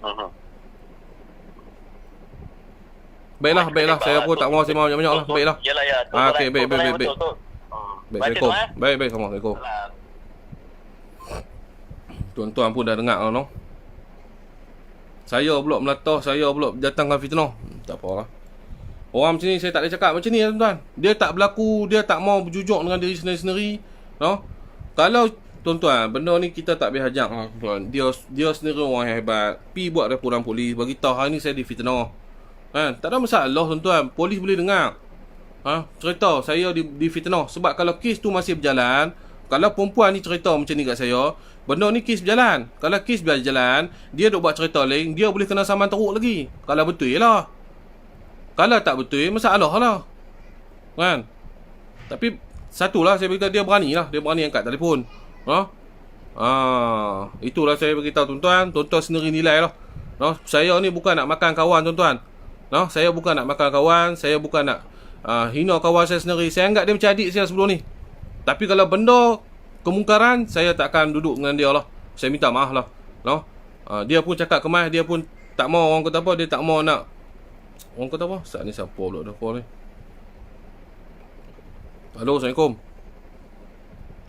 Baiklah, saya pun tak mahu sembang banyak-banyak lah. Baiklah. Yalah ya. Okey, baik. Assalamualaikum. Baik. Assalamualaikum. Tuan-tuan pun dah dengar lah, no? Saya pula melata, saya pula datangkan fitnah. Tak apalah. Orang macam ni saya tak boleh cakap macam ni, tuan-tuan. Dia tak berlaku, dia tak mau berjujur dengan diri sendiri-sendiri, no? Kalau tuan-tuan, benda ni kita tak boleh hajak, tuan. Dia sendiri orang yang hebat. Pi buat laporan polis, bagi tahu hari ni saya difitnah. Tak ada masalah tuan-tuan. Polis boleh dengar. Cerita saya difitnah. Sebab kalau kes tu masih berjalan, kalau perempuan ni cerita macam ni kat saya, benda ni kes berjalan. Kalau kes berjalan, dia duk buat cerita lain, dia boleh kena saman teruk lagi. Kalau betul lah. Kalau tak betul, masalah lah. Kan? Tapi satulah saya beritahu dia berani lah. Dia berani angkat telefon. Itulah saya beritahu tuan-tuan. Tuan-tuan sendiri nilai lah. Saya ni bukan nak makan kawan tuan-tuan. Saya bukan nak makan kawan. Saya bukan nak hina kawan saya sendiri. Saya anggap dia macam adik saya sebelum ni. Tapi kalau benda kemungkaran, saya tak akan duduk dengan dia lah. Saya minta maaf lah. Dia pun cakap kemas. Dia pun tak mau, orang kata apa, dia tak mau nak. Orang kata apa? Saat ni siapa pula dah call ni? Halo, Assalamualaikum.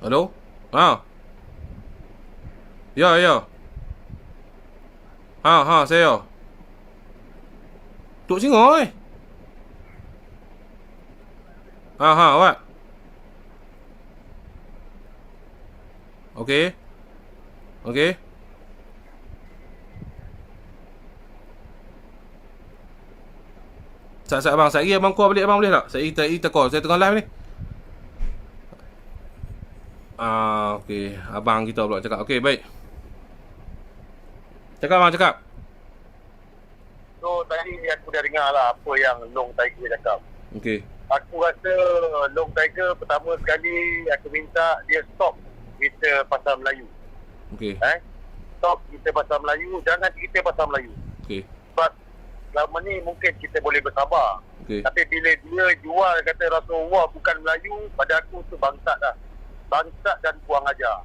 Halo? Ya. Saya. Tok Singa awak. Okey. Sat abang, sat lagi abang call balik, abang boleh tak? Saya call, saya tengah live ni. Okey, abang kita pula cakap. Okey, baik. Cakap abang, cakap. So tadi aku dah dengar lah apa yang Long Tiger cakap. Okey. Aku rasa Long Tiger pertama sekali aku minta dia stop cerita pasal Melayu. Okey. Stop cerita pasal Melayu, jangan cerita pasal Melayu. Okey. Sebab selama ni mungkin kita boleh bersabar. Okey. Tapi bila dia jual kata Rasulullah bukan Melayu, pada aku tu bangsat dah. Bangsat dan kurang ajar.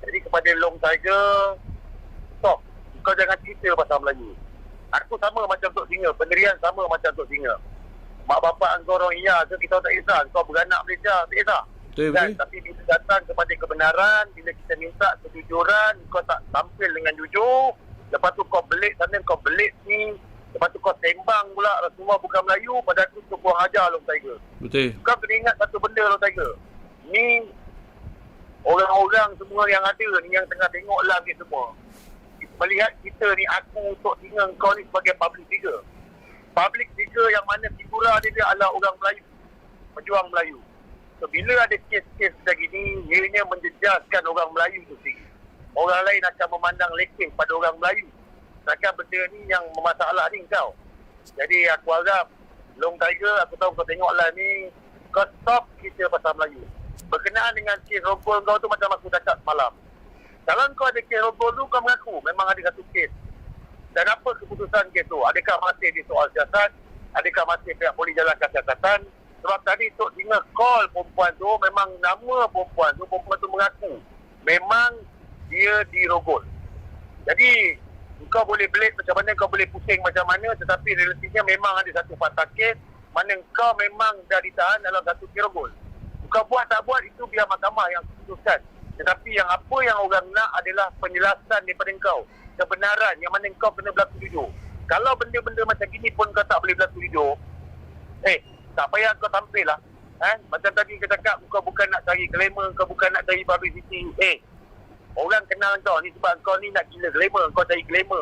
Jadi kepada Long Tiger, stop. Kau jangan cerita pasal Melayu. Aku sama macam Tok Singa, pendirian sama macam Tok Singa. Mak bapak engkau orang iya ke kita tak kisah. Kau beranak Malaysia, tak kisah. Betul. Tapi bila datang kepada kebenaran, bila kita minta kejujuran, kau tak tampil dengan jujur. Lepas tu kau belik sana, kau belik ni. Lepas tu kau sembang pula Rasulullah bukan Melayu. Pada aku tu kurang ajar Long Tiger. Betul. Kau kena ingat satu benda Long Tiger. Ni orang-orang semua yang ada ni, yang tengah tengok live ni semua, melihat kita ni, aku, Tok Singa, kau ni sebagai public figure. Public figure yang mana figura dia adalah orang Melayu, pejuang Melayu. So bila ada kes-kes macam gini, ianya menjejaskan orang Melayu tu sendiri. Orang lain akan memandang lekeh pada orang Melayu. Takkan benda ni yang bermasalah ni kau. Jadi aku harap Long Tiger, aku tahu kau tengok live ni, kau stop cerita pasal Melayu. Berkenaan dengan kes rogol kau tu, macam aku cakap semalam, kalau kau ada kes rogol tu, kau mengaku memang ada satu kes. Dan apa keputusan kes tu? Adakah masih di soal siasat? Adakah masih pihak polis jalankan siasatan? Sebab tadi Tok Singa call perempuan tu, memang nama perempuan tu mengaku memang dia dirogol. Jadi kau boleh belit macam mana, kau boleh pusing macam mana, tetapi relatifnya memang ada satu fakta kes mana kau memang dah ditahan dalam satu kes rogol. Kau buat tak buat itu biar mahkamah yang putuskan. Tetapi yang apa yang orang nak adalah penjelasan daripada kau, kebenaran yang mana kau kena berlaku jujur. Kalau benda-benda macam gini pun kau tak boleh berlaku jujur, tak payah kau tampil lah. Macam tadi kau cakap, kau bukan nak cari glamour, kau bukan nak cari publicity. Orang kenal kau ni sebab kau ni nak gila glamour, kau cari glamour.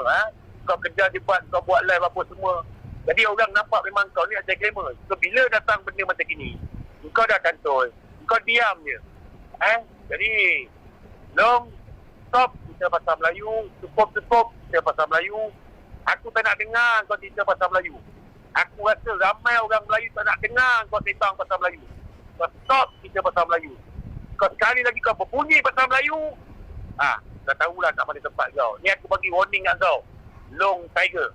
Kau kerja debat, kau buat live apa semua. Jadi orang nampak memang kau ni nak cari glamour. So bila datang benda macam gini, kau dah kantoi, kau diam je. Jadi Long, stop cerita pasal Melayu. Cukup cerita pasal Melayu. Aku tak nak dengar kau cerita pasal Melayu. Aku rasa ramai orang Melayu tak nak dengar kau sembang pasal Melayu. Kau stop cerita pasal Melayu. Kau sekali lagi kau berbunyi pasal Melayu, dah tahulah kat mana tempat kau. Ni aku bagi warning kat kau, Long Tiger.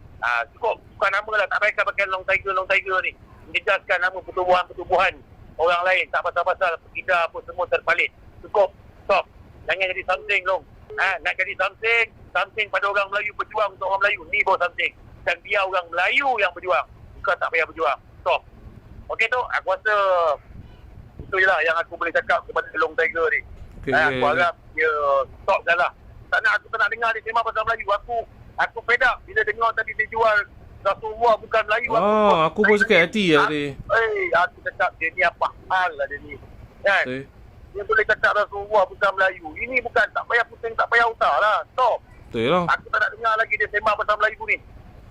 Cukup, bukan nama lah, tak payah pakai Long Tiger ni. Menjejaskan nama pertubuhan orang lain, tak pasal-pasal kita apa semua terpalit. Cukup, stop. Jangan jadi something Long. Nak jadi something pada orang Melayu, berjuang untuk orang Melayu, ni baru something. Dan biar orang Melayu yang berjuang, kau tak payah berjuang. Stop. Okey tu, aku rasa itu je lah yang aku boleh cakap kepada Long Tiger ni. Aku harap dia stop dah lah. Aku tak nak dengar dia sembang pasal Melayu. Aku fed up bila dengar tadi dia jual Rasulullah bukan Melayu. Aku pun sakit hati lah ni. Aku cakap dia ni apa hal lah dia ni. Kan? Dia boleh cakap Rasulullah bukan Melayu. Ini bukan, tak payah pusing, tak payah usah lah. Stop. Betul lah. Aku tak nak dengar lagi dia sembang pasal Melayu ni.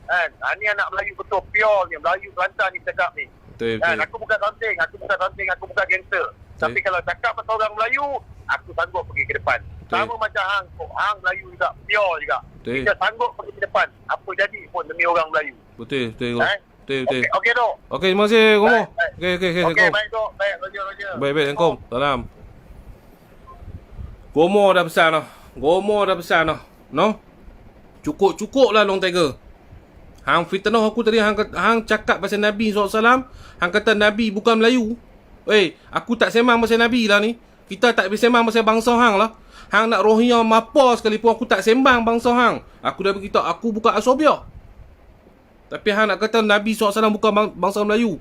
Kan? Ni anak Melayu betul, pure ni. Melayu Kelantan ni cakap ni. Betul. Kan? Aku bukan something, aku bukan gangster. Tapi kalau cakap pasal orang Melayu, aku sanggup pergi ke depan. Sama macam Hang Melayu juga, pure juga. Kita sanggup pergi ke depan. Apa jadi pun demi orang Melayu. Betul. Betul. Okey Dok. Okey, terima kasih Gomo. Baik. Okey. Okey, Assalamualaikum. baik Dok. Baik, Roger. Baik, Assalamualaikum. Salam. Gomo dah pesan dah. No? Cukup lah Long Tiger. Hang fitnah aku tadi, hang cakap pasal Nabi SAW. Hang kata Nabi bukan Melayu. Aku tak sembang pasal Nabi lah ni. Kita tak sembang pasal bangsa hang lah. Hang nak rohiyah mapa sekalipun aku tak sembang bangsa hang. Aku dah beritahu aku bukan Asobiah. Tapi hang nak kata Nabi SAW bukan bangsa Melayu.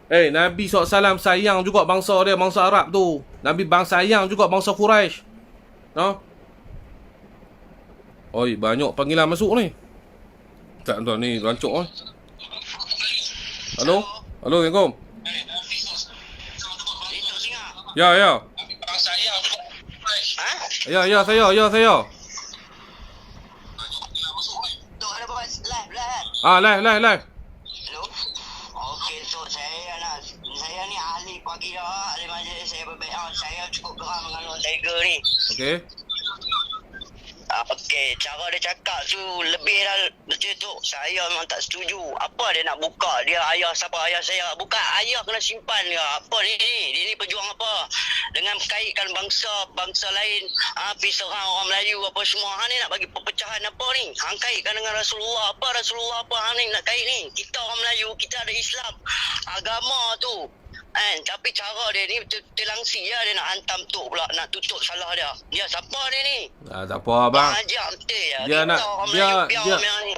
Nabi SAW sayang juga bangsa dia, bangsa Arab tu. Nabi sayang juga bangsa Quraisy. No? Oi, banyak panggilan masuk ni. Tak tuan ni rancuk oi. Halo? Assalamualaikum. Ya. Ya, saya. Live. Hello. Okey, so saya ni ahli pagi dah, ahli majlis, saya berbaikat. Saya cukup geram dengan Long Tiger ni. Okey. Okey, cara dia cakap tu lebih dah macam tu. Saya memang tak setuju. Apa dia nak buka? Dia ayah siapa ayah saya? Bukan ayah kena simpan ke? Apa ni? Dia ni pejuang apa? Dengan kaitkan bangsa lain, pergi serang orang Melayu apa semua. Hang ni nak bagi perpecahan apa ni? Hang kaitkan dengan Rasulullah. Apa Rasulullah apa hang ni nak kait ni? Kita orang Melayu, kita ada Islam. Agama tu. Tapi cara dia ni terlangsi lah. Dia nak hantam tok pula, nak tutup salah dia. Dia siapa dia ni? Tak apa abang. Ajak betul ya. Dia nak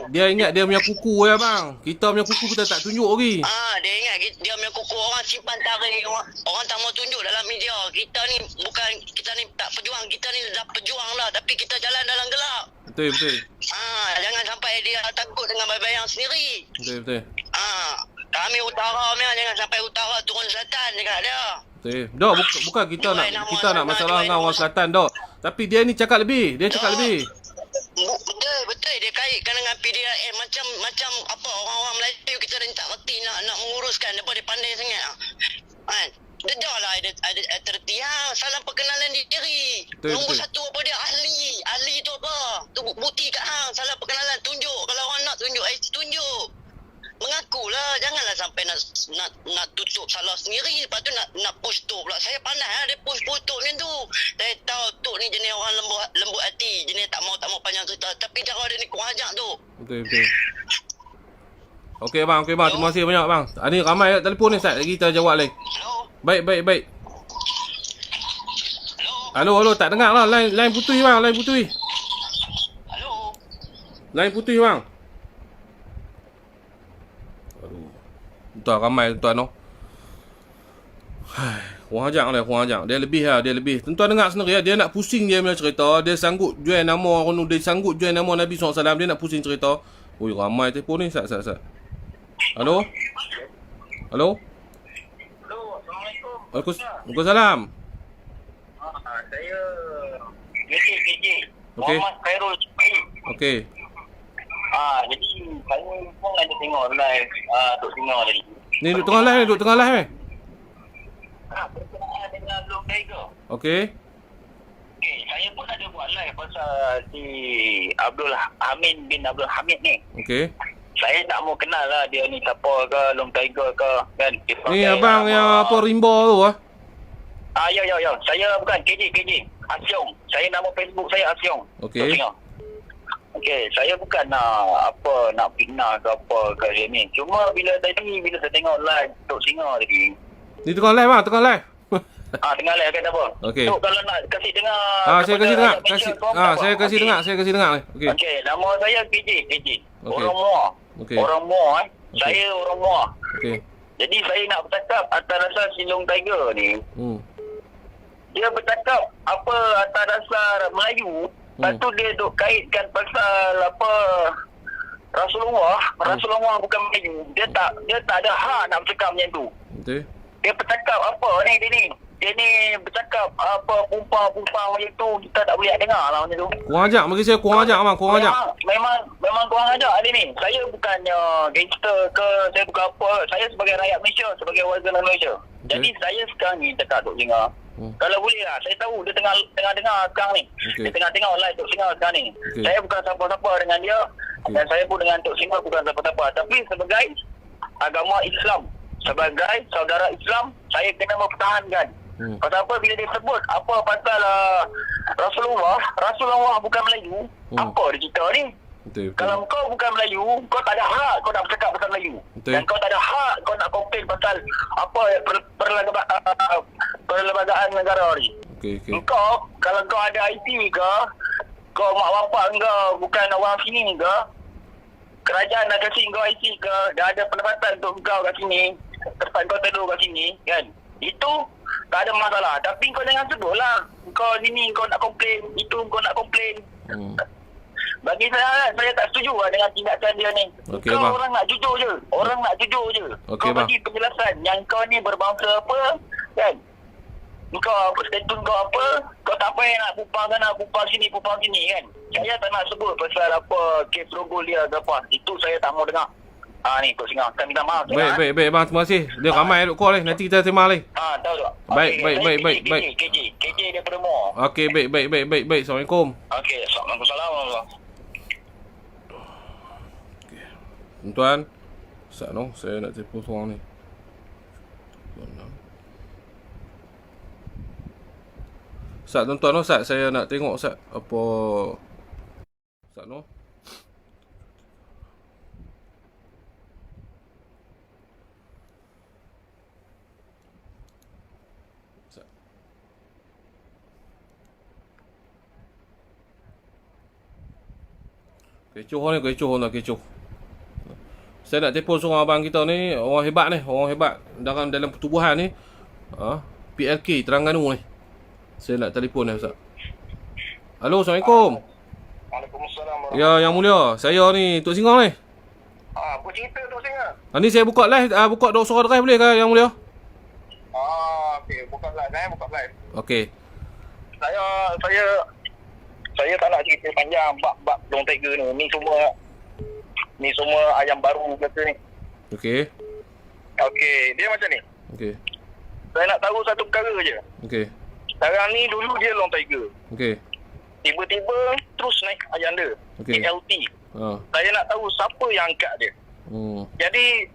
dia ingat dia punya kuku ya bang. Kita punya kuku kita tak tunjuk lagi. Dia ingat dia punya kuku orang simpan tarik, orang tak mau tunjuk dalam media. Kita ni tak pejuang, kita ni dah pejuang lah, tapi kita jalan dalam gelap. Betul. Jangan sampai dia takut dengan bayang sendiri. Betul. Kami utara ni, jangan sampai utara turun selatan dekat dia. Betul. Dok, bukan kita nak masalah dengan orang selatan dok. Tapi dia ni cakap lebih. Betul dia kaitkan dengan PDRM macam apa orang-orang Melayu kita ni tak reti nak menguruskan, depa dia pandai sangat. Dia dah lah ada terti. Salam perkenalan diri. Nombor satu apa dia? Ahli tu apa? Tu bukti kat hang. Salam perkenalan, tunjuk. Kalau orang nak tunjuk, tunjuk. Mengakulah, janganlah sampai nak tutup salah sendiri, lepas tu nak push tok pula. Saya pandai dia push tok macam tu. Saya tahu tok ni jenis orang lembut hati, jenis tak mau panjang cerita, tapi cara dia ni kurang ajar tu. Betul. Okey bang, terima kasih banyak bang. Ni ramai telefon ni Ustaz, kita jawab lagi. Hello. Baik. Halo, tak dengar lah, line putus bang, Hello. Line putus bang. Tuan ramai tuan no. Kurang ajak. Dia lebih. Tuan dengar sendiri dia nak pusing dia punya cerita. Dia sanggup jual nama Nabi SAW. Dia nak pusing cerita. Oi, ramai telefon ni. Sat. Halo. Assalamualaikum. Waalaikumsalam. Saya KJ. Okey. Muhammad Khairul Cipai. Okey. Jadi saya pun ada tengok live Tok Singa tadi. Ni duduk tengah live. Berkenaan dengan Long Tiger. Okey. Okey, saya pun ada buat live pasal si Abdul Hamid bin Abdul Hamid ni. Okey. Saya tak mau kenal lah dia ni siapa ke, Long Tiger ke, kan. Ni abang yang apa rimba tu ah. Ya. Saya bukan KJ. Asyong. Saya nama Facebook saya Asyong. Okey. Okey, saya bukan nak fitnah ke apa ke dia ni. Cuma bila saya tengok live Tok Singa tadi. Ni tengah live bang, tengah live. Tengah live kan apa? Okey. So kalau nak kasih dengar Saya kasih dengar. Saya kasih dengar. Okey. Okey, nama saya KJ. Okey. Orang Muar. Okey. Orang Muar Okey. Saya orang Muar. Okey. Jadi saya nak bercakap atas dasar si Long Tiger ni. Dia bercakap apa atas dasar Melayu. Lepas tu dia duk kaitkan pasal apa Rasulullah bukan Melayu. Dia tak ada hak nak bercakap macam tu. Betul. Dia bercakap apa ni dia ni bercakap apa pumpang macam tu, kita tak boleh dengar lah macam tu. Kurang ajak bagi saya, kurang ajak. Memang kurang ajak dia ni. Saya bukannya gangster ke, saya bukan apa. Saya sebagai rakyat Malaysia, sebagai warga Malaysia. Jadi saya sekarang ni cakap Tok Singa, Kalau boleh lah, saya tahu dia tengah dengar sekarang ni. Okey. Dia tengah tengok live Tok Singa sekarang ni. Okey. Saya bukan siapa-siapa dengan dia. Dan saya pun dengan Tok Singa bukan siapa-siapa. Tapi sebagai agama Islam, sebagai saudara Islam, saya kena mempertahankan. Pasal apa bila dia sebut apa pasal Rasulullah bukan Melayu, apa dia cerita ni? Betul. Kalau kau bukan Melayu, kau tak ada hak kau nak bercakap pasal Melayu. Betul. Dan kau tak ada hak kau nak komplain pasal apa perlembagaan negara ni. Okey. Kau, kalau kau ada IT ke, kau mak bapak kau bukan orang sini ke, kerajaan dah kasih kau IT ke, dah ada pendapatan untuk kau kat sini, tempat kau tidur kat sini, kan? Itu tak ada masalah. Tapi kau jangan sebut lah, kau sini kau nak komplain, itu kau nak komplain. Bagi saya tak setuju lah dengan tindakan dia ni. Okey, Kau bang. orang nak jujur je. Orang nak jujur je. Okey, Kau bang. bagi penjelasan yang kau ni berbangsa apa, kan? Kau apa, status kau apa, kau tak payah nak pupang sana, pupang sini, kan? Saya tak nak sebut pasal apa, kes logo dia ke apa. Itu saya tak mau dengar. Ni Tok Singa, kan minta maaf. Baik bang, terima kasih. Dia ramai duk call ni. Nanti kita terima lagi. Tahu tak? Baik. KJ daripada Mo. Okey, baik. Assalamualaikum. Okey, Assalamualaikum. Tuan, Ustaz no, saya nak telefon seorang ni. Ustaz, tuan-tuan, Ustaz, saya nak tengok Ustaz apa Ustaz no. Ustaz. Kecoh. Saya nak telefon seorang abang kita ni, orang hebat dalam pertubuhan ni. PLK Terengganu ni. Saya nak telefon ni Ustaz. Halo, Assalamualaikum. Waalaikumsalam. Ya, Yang Mulia. Saya ni Tok Singa ni. Apa cerita Tok Singa? Ni saya buka live, buka suara drive boleh ke Yang Mulia? Okey, buka live. Okey. Saya tak nak cerita panjang bab Long Tiger ni. Ni semua ayam baru kata ni. Okey. Okey, dia macam ni. Okey. Saya nak tahu satu perkara je. Okey. Sekarang ni dulu dia Long Tiger. Okey. Tiba-tiba terus naik Ayanda. Okey. ALT. Saya nak tahu siapa yang angkat dia. Jadi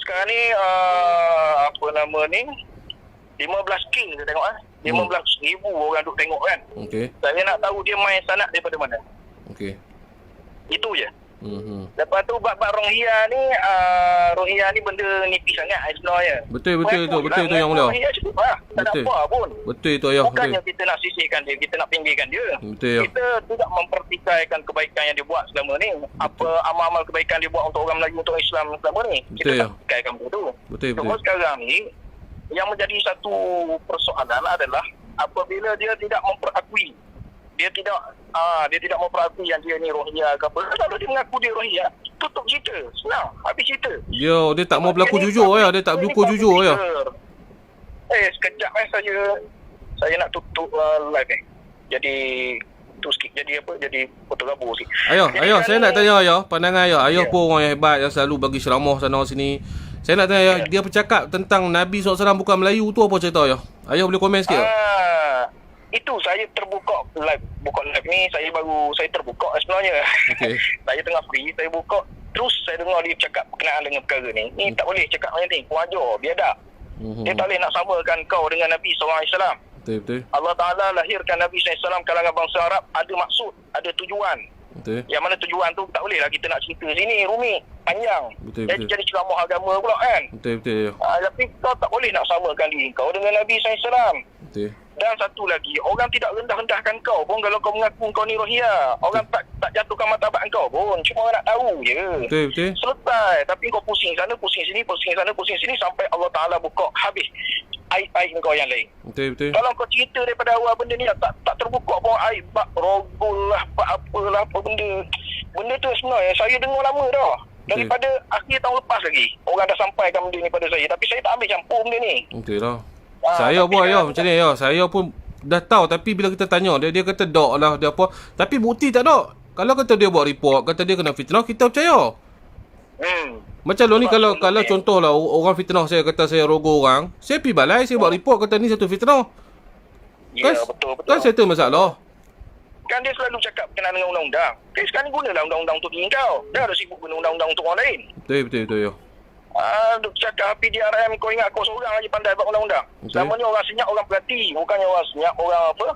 sekarang ni apa nama ni 15K saya tengok 15,000 orang duk tengok kan. Okey. Saya nak tahu dia main sanad daripada mana. Okey. Itu je. Lepas tu bab Rohingya ni benda nipis sangat sebenarnya. Betul tu Yang Mulia. Rohingya cukup lah. Tak ada Betul. apa pun. Betul tu ayah. Bukannya kita nak sisihkan dia, kita nak pinggirkan dia. Betul, ya. Kita tidak mempertikaikan kebaikan yang dia buat selama ni. Apa amal-amal kebaikan dia buat untuk orang Melayu, untuk Islam selama ni. Kita Betul, ya. tak pertikaikan benda tu. Betul. Cuma sekarang ni yang menjadi satu persoalan adalah apabila dia tidak memperakui, dia tidak memperakui yang dia ni Rohingya ke apa. Kalau dia mengaku dia Rohingya, tutup cerita. Senang, habis cerita. Dia tak mau berlaku jujur ya, dia tak berlaku jujur ya. Sekejap saya nak tutup live ni. Jadi tu sikit, jadi foto gabur sikit. Ayah, saya nak tanya ayah, pandangan ayah. Ayah pun orang yang hebat yang selalu bagi ceramah sana sini. Saya nak tanya ayah, dia bercakap tentang Nabi SAW bukan Melayu tu apa cerita ayah? Ayah boleh komen sikit tak? Itu saya terbuka live ni, saya terbuka sebenarnya. Okey. Saya tengah free, saya buka, terus saya dengar dia cakap berkenaan dengan perkara ni. Ni tak boleh cakap macam ni, wajar, biadab. Dia tak boleh nak samakan kau dengan Nabi SAW. Betul. Allah Ta'ala lahirkan Nabi SAW kalangan bangsa Arab, ada maksud, ada tujuan. Betul. Yang mana tujuan tu tak boleh lah kita nak cerita sini, rumit, panjang. Betul. Jadi ceramah agama pula kan. Betul. Tapi kau tak boleh nak samakan diri kau dengan Nabi SAW. Betul. Dan satu lagi, orang tidak rendah-rendahkan kau pun kalau kau mengaku kau ni Rohingya. Orang tak jatuhkan martabat kau pun. Cuma orang nak tahu je. Betul. Selesai. Tapi kau pusing sana, pusing sini, pusing sana, pusing sini sampai Allah Ta'ala buka habis aib-aib kau yang lain. Betul. Kalau kau cerita daripada awal benda ni tak terbuka pun aib, bak rogol lah, bak apalah, apa benda. Benda tu sebenarnya saya dengar lama dah. Daripada akhir tahun lepas lagi. Orang dah sampaikan benda ni pada saya. Tapi saya tak ambil campur benda ni. Betul lah. Saya pun ayah macam ni ayah. Saya pun dah tahu tapi bila kita tanya dia kata dok lah dia apa. Tapi bukti tak dok. Kalau kata dia buat report, kata dia kena fitnah, kita percaya. Macam lo ni kalau contohlah orang fitnah saya, kata saya rogo orang, saya pergi balai, saya buat report kata ni satu fitnah. Ya, Kan- betul-betul. Kan settle masalah. Kan dia selalu cakap berkenaan dengan undang-undang. Okay, sekarang ni gunalah undang-undang untuk diri kau. Dah ada sibuk guna undang-undang untuk orang lain. Betul ya. Duk cakap PDRM, kau ingat kau seorang lagi pandai buat undang-undang. Betul. Selama ni orang senyap, orang perhati. Bukannya orang senyap, orang apa?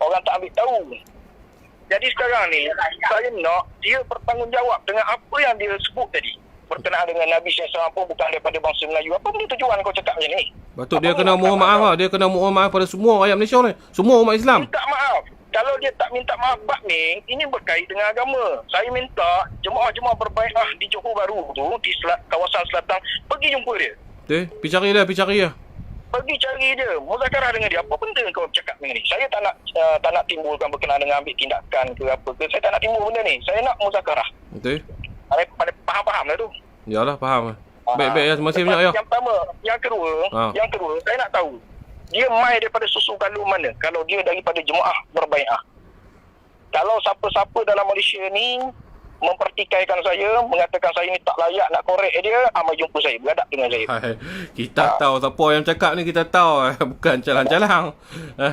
Orang tak ambil tahu. Jadi sekarang ni, saya nak dia bertanggungjawab dengan apa yang dia sebut tadi. Berkenaan dengan Nabi SAW pun bukan daripada bangsa Melayu. Apa benda tujuan kau cakap macam ni? Patut dia kena mohon maaf lah. Dia kena mohon maaf pada semua rakyat Malaysia ni. Semua umat Islam. Minta maaf. Kalau dia tak minta maaf Pak Ming, ini berkait dengan agama. Saya minta jemaah-jemaah berbaiah di Johor Bahru tu, di kawasan selatan, pergi jumpa dia. Betul. Pergi cari dia. Pergi cari dia, muzakarah dengan dia. Apa benda kau cakap dengan ni? Saya tak nak timbulkan berkenaan dengan ambil tindakan ke apa ke. Saya tak nak timbul benda ni. Saya nak muzakarah. Betul. Faham-faham lah tu. Yalah, faham. Baik ya. Terima kasih banyak ya. Yang pertama, yang kedua, saya nak tahu dia mai daripada susu galur mana kalau dia daripada jemaah berbaiah. Kalau siapa-siapa dalam Malaysia ni mempertikaikan saya, mengatakan saya ni tak layak nak korek dia, mai jumpa saya, beradab dengan saya. Hai, kita tahu siapa yang cakap ni, kita tahu. Bukan calang-calang.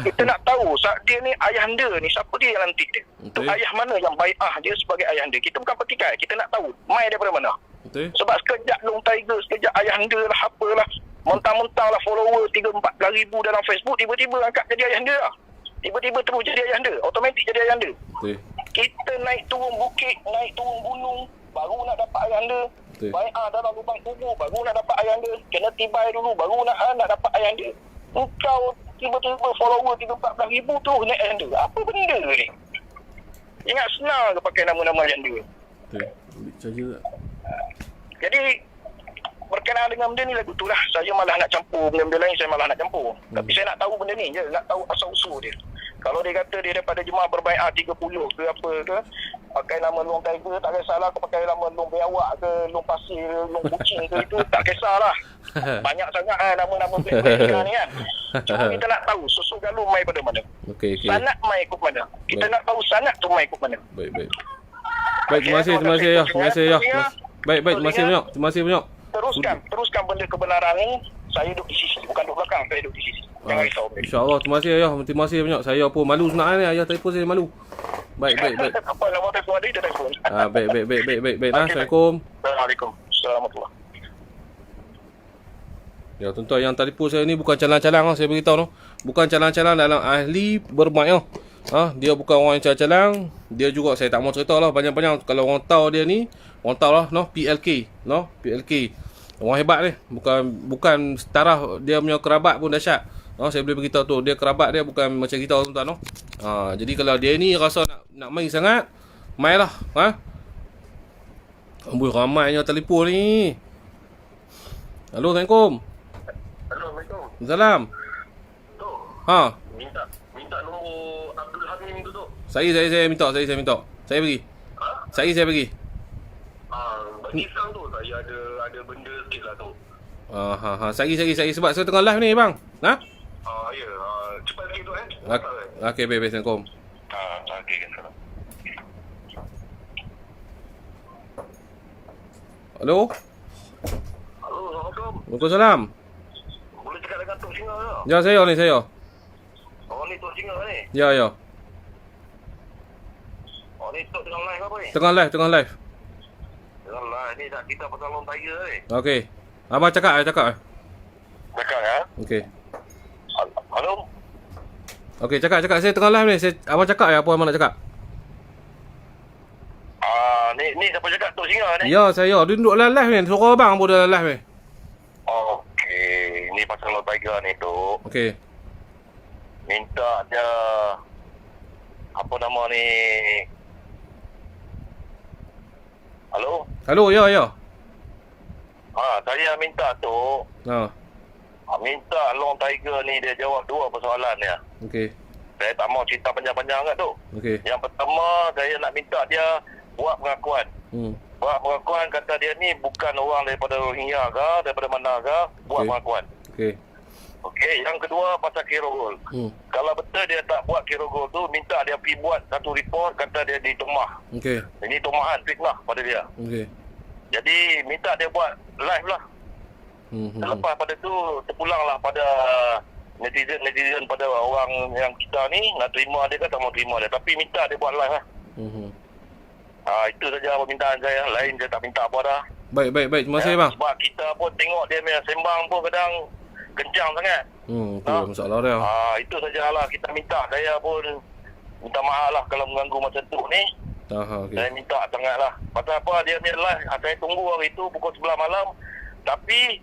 Kita nak tahu dia ni ayahanda ni, siapa dia yang lantik dia. Tu Betul. ayah mana yang baiah dia sebagai ayahanda. Kita bukan pertikai, kita nak tahu mai daripada mana. Betul. Sebab sekejap Long Tiger, sekejap ayahanda lah, apalah. Mentang-mentang lah follower 3-4 ribu dalam Facebook, tiba-tiba angkat jadi ayahanda lah. Tiba-tiba terus jadi ayahanda, automatik jadi ayahanda. Betul. Kita naik turun bukit, naik turun gunung, baru nak dapat ayahanda. Betul. Bai'ah dalam lubang kubur, baru nak dapat ayahanda. Kena tibai dulu, baru nak dapat ayahanda. Engkau tiba-tiba follower 3-4 ribu tu naik ayahanda. Apa benda ni? Ingat senang ke pakai nama-nama ayahanda? Betul. Ambil charger tak? Jadi berkenaan dengan benda ni lagu tu lah. Saya malah nak campur benda-benda lain, saya malah nak campur. Tapi saya nak tahu benda ni je, nak tahu asal-usul dia. Kalau dia kata dia daripada jemaah berbaiah 30 ke apa ke, pakai nama Long Tiger, tak kisahlah. Kau pakai nama Long Biawak ke, Long Pasir, Long Kucing ke, itu tak kisahlah. Banyak sangat nama-nama benda ni kan. Cuma kita nak tahu susu galur mai pada mana. Okey. Sanad mai ikut mana. Kita nak tahu sanad tu mai ikut mana. Baik. Baik, terima kasih ya. Baik, terima kasih banyak. Teruskan benda kebenaran ni. Saya duduk di sisi, bukan duduk belakang, saya duduk di sisi. Jangan risau. InsyaAllah, terima kasih ayah. Terima kasih banyak. Saya pun malu sebenarnya ni. Ayah telefon saya malu. Baik. Apa nama telefon ada, kita telefon. Baik. Assalamualaikum. Assalamualaikum. Assalamualaikum. Ya, tuan-tuan, yang telefon saya ni bukan calang-calang lah, saya beritahu no. Bukan calang-calang dalam ahli berbaik dia bukan orang yang calang-calang. Dia juga saya tak mau cerita lah banyak-banyak. Kalau orang tahu dia ni, orang tahu lah PLK. Orang hebat ni. Bukan setara dia punya kerabat pun dahsyat. Saya boleh beritahu tu, dia kerabat dia bukan macam kita tuan-tuan jadi kalau dia ni rasa nak main sangat, mainlah. Amboi, ramainya telefon ni. Halo, Assalamualaikum. Assalamualaikum. Salam. Tu, Ha, minta nombor Abdul Hamim tu tu. saya minta. Saya bagi. Saya bagi. Bagi sekarang tu, saya ada benda sikit lah tu. Saya sebab saya tengah live ni bang. Ya, cepat sikit tu Okey, baik. Assalamualaikum. Okey, salam. Halo. Halo, Assalamualaikum. Waalaikumsalam. Boleh cakap dengan Tok Singa ke? Ya, saya. Oh, ni Tok Singa ni. Ya. Oh, ni Tok tengah live apa ni? Tengah live. Tengah live. Ni dah kita pasal Long Tiger ni. Okey. Abang cakap. Cakap ya? Okey. Halo? Okey, cakap. Saya tengah live ni. Abang cakap ya apa abang nak cakap? Ni siapa cakap Tok Singa ni? Ya, saya. Dia duduk dalam live ni. Suara abang pun dalam live ni. Okey, ni pasal Long Tiger ni tu. Okey. Minta dia apa nama ni? Halo, ya. saya minta tu minta Long Tiger ni dia jawab dua persoalan dia. Okey. Saya tak mau cerita panjang-panjang kat tu. Okey. Yang pertama, saya nak minta dia buat pengakuan. Buat pengakuan kata dia ni bukan orang daripada Rohingya ke, daripada mana ke, buat pengakuan. Okey. Okey, yang kedua pasal Kirogol. Kalau betul dia tak buat Kirogol tu, minta dia pergi buat satu report kata dia ditomah. Okey. Ini tomahan fitnah pada dia. Okey. Jadi minta dia buat live lah. Selepas pada tu terpulanglah pada netizen pada orang yang kita ni nak terima dia ke tak mau terima dia, tapi minta dia buat live lah. Itu saja permintaan saya. Lain saya tak minta apa dah. Baik. Terima kasih bang. Sebab kita pun tengok dia punya sembang pun kadang kencang sangat. Itu masalah dia. Itu sajalah kita minta. Saya pun minta maaf lah kalau mengganggu macam tu ni. Okay. Saya minta sangat lah. Pasal apa dia punya live, saya tunggu hari tu pukul 11 malam. Tapi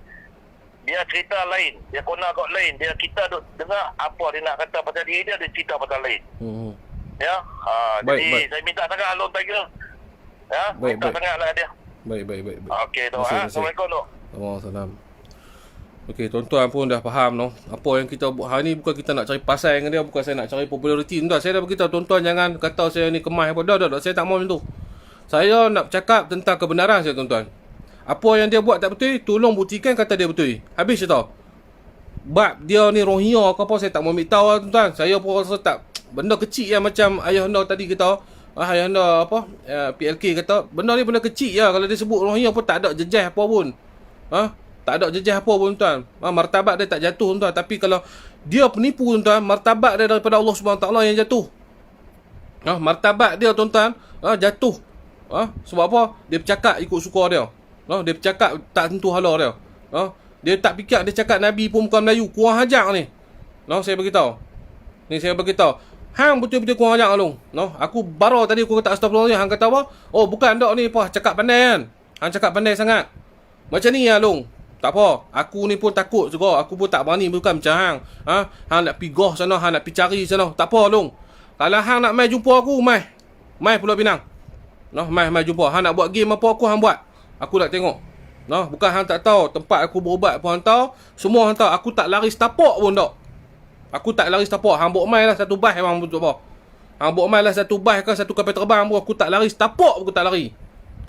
dia cerita lain. Dia kona kat lain. Kita duk dengar apa dia nak kata pasal diri dia cerita pasal lain. Ya. Jadi saya minta sangat Lone Tiger. Ya. Minta sangat lah dia. Baik. Okey tu. Assalamualaikum tu. Waalaikumsalam. Okey, tuan-tuan pun dah faham no. Apa yang kita buat hari ni bukan kita nak cari pasal dengan dia, bukan saya nak cari populariti. Tuan, saya dah beritahu tuan-tuan jangan kata saya ni kemas apa. Dah, saya tak mau macam tu. Saya nak cakap tentang kebenaran saya, tuan-tuan. Apa yang dia buat tak betul, tolong buktikan kata dia betul. Habis je tau. Bab dia ni Rohingya ke apa, saya tak mau ambil tahu lah, tuan-tuan. Saya pun rasa tak, benda kecil yang macam ayah anda tadi kata, ayah anda apa, PLK kata, benda ni benda kecil ya. Kalau dia sebut Rohingya pun tak ada jejah apa pun. Tak ada jejah apa pun, tuan. Martabat dia tak jatuh, tuan. Tapi kalau dia penipu, tuan, martabat dia daripada Allah SWT yang jatuh. Martabat dia, tuan-tuan, jatuh. Sebab apa? Dia bercakap ikut suka dia. Dia bercakap tak tentu hala dia. Dia tak fikir dia cakap Nabi pun bukan Melayu. Kurang ajar ni. Saya beritahu. Hang betul-betul kurang ajar Alung. Aku baru tadi aku kata astagfirullah. Hang kata apa? Oh, bukan dak ni apa? Cakap pandai kan? Hang cakap pandai sangat. Macam ni Alung. Tak apa. Aku ni pun takut juga. Aku pun tak berani bukan macam hang. Hang nak pergi goh sana, hang nak pergi cari sana. Tak apa Alung. Kalau hang nak mai jumpa aku, mai Pulau Pinang. Mai jumpa. Hang nak buat game apa aku hang buat. Aku nak tengok. Bukan hang tak tahu tempat aku berubat pun hang tahu. Semua hang tahu. Aku tak lari setapak pun tak. Aku tak lari setapak. Hang bawa mai lah satu bas memang betul apa. Hang bawa mai lah satu bas ke satu kapal terbang pun aku tak lari setapak pun aku tak lari.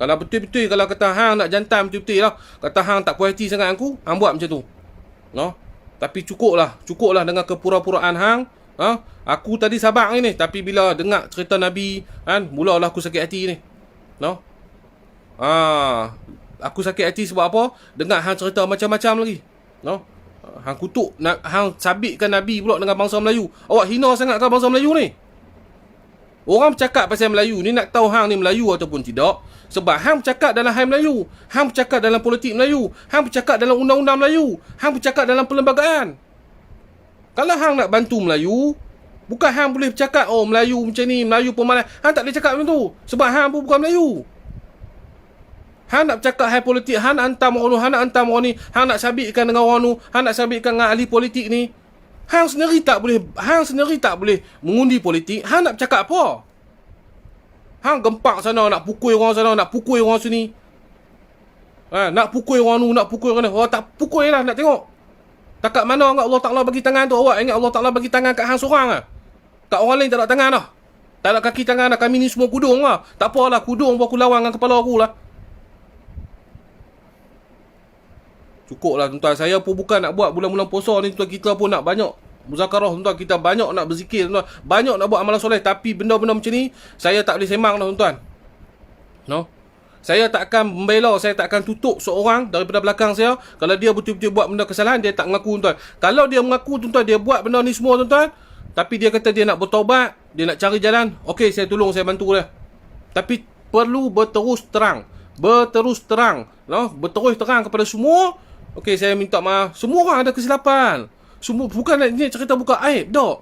Kalau betul-betul kalau kata hang nak jantan betul-betul lah. Kata hang tak puas hati sangat aku, hang buat macam tu. Tapi cukuplah dengan kepura-puraan hang. Aku tadi sabar ni tapi bila dengar cerita Nabi kan, mulalah aku sakit hati ni. Aku sakit hati sebab apa? Dengar hang cerita macam-macam lagi. Hang kutuk, hang sabitkan Nabi pula dengan bangsa Melayu. Awak hina sangat ke bangsa Melayu ni? Orang bercakap pasal Melayu ni nak tahu hang ni Melayu ataupun tidak. Sebab hang bercakap dalam hal Melayu, hang bercakap dalam politik Melayu, hang bercakap dalam undang-undang Melayu, hang bercakap dalam perlembagaan. Kalau hang nak bantu Melayu, bukan hang boleh bercakap oh Melayu macam ni, Melayu pemalas. Hang tak boleh cakap macam tu. Sebab hang pun bukan Melayu. Hang nak bercakap hal politik, hang nak hantam orang tu, hang nak hantam orang ni, hang nak sabitkan dengan orang tu, hang nak sabitkan dengan ahli politik ni. Hang sendiri tak boleh mengundi politik. Hang nak bercakap apa? Hang gempak sana, nak pukul orang sana, nak pukul orang sini. Nak pukul orang tu, nak pukul orang ni. Oh, tak pukul lah, nak tengok. Takat mana Allah Ta'ala bagi tangan tu? Awak ingat Allah Ta'ala bagi tangan kat hang seorang lah. Kat orang lain tak ada tangan dah. Tak ada kaki tangan dah. Kami ni semua kudung lah. Tak apalah, kudung pun aku lawan dengan kepala aku lah. Cukup lah tuan-tuan. Saya pun bukan nak buat bulan-bulan puasa ni tuan. Kita pun nak banyak muzakarah tuan-tuan. Kita banyak nak berzikir tuan-tuan. Banyak nak buat amalan soleh. Tapi benda-benda macam ni saya tak boleh sembang dah tuan-tuan. Saya tak akan membela, saya tak akan tutup seorang daripada belakang saya. Kalau dia betul-betul buat benda kesalahan, dia tak mengaku tuan-tuan. Kalau dia mengaku tuan-tuan, dia buat benda ni semua tuan-tuan, tapi dia kata dia nak bertaubat, dia nak cari jalan, okey saya tolong, saya bantu dia. Tapi perlu berterus terang. Berterus terang kepada semua. Okey, saya minta maaf. Semua orang ada kesilapan. Semua, bukan ini cerita buka aib, tak.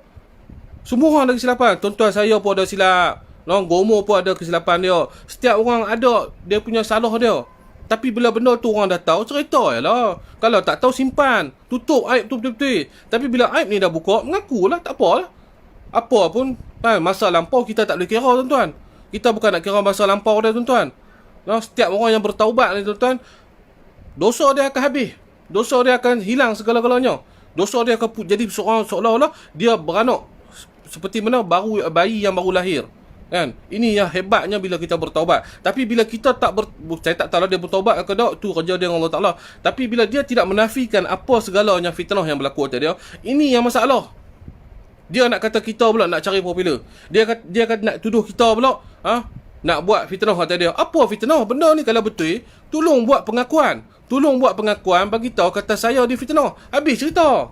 Semua orang ada kesilapan. Tuan-tuan saya pun ada silap. Gomo pun ada kesilapan dia. Setiap orang ada dia punya salah dia. Tapi bila benda tu orang dah tahu, cerita je lah. Kalau tak tahu, simpan. Tutup aib tu betul-betul. Tapi bila aib ni dah buka, mengakulah, tak apalah. Apa pun, masa lampau kita tak boleh kira, tuan-tuan. Kita bukan nak kira masa lampau dia, tuan-tuan. Setiap orang yang bertaubat ni, tuan-tuan, dosa dia akan habis. Dosa dia akan hilang segala-galanya. Dosa dia akan jadi seolah-olah dia beranak seperti mana bayi yang baru lahir. Kan? Ini yang hebatnya bila kita bertaubat. Tapi bila kita saya tak tahu dia bertaubat ke tak, tu kerja dia dengan Allah Ta'ala. Tapi bila dia tidak menafikan apa segalanya fitnah yang berlaku atas dia, ini yang masalah. Dia nak kata kita pula nak cari popular. Dia kata nak tuduh kita pula nak buat fitnah atas dia. Apa fitnah? Benda ni kalau betul, tolong buat pengakuan. Tolong buat pengakuan, bagi tahu kata saya di fitnah. Habis cerita.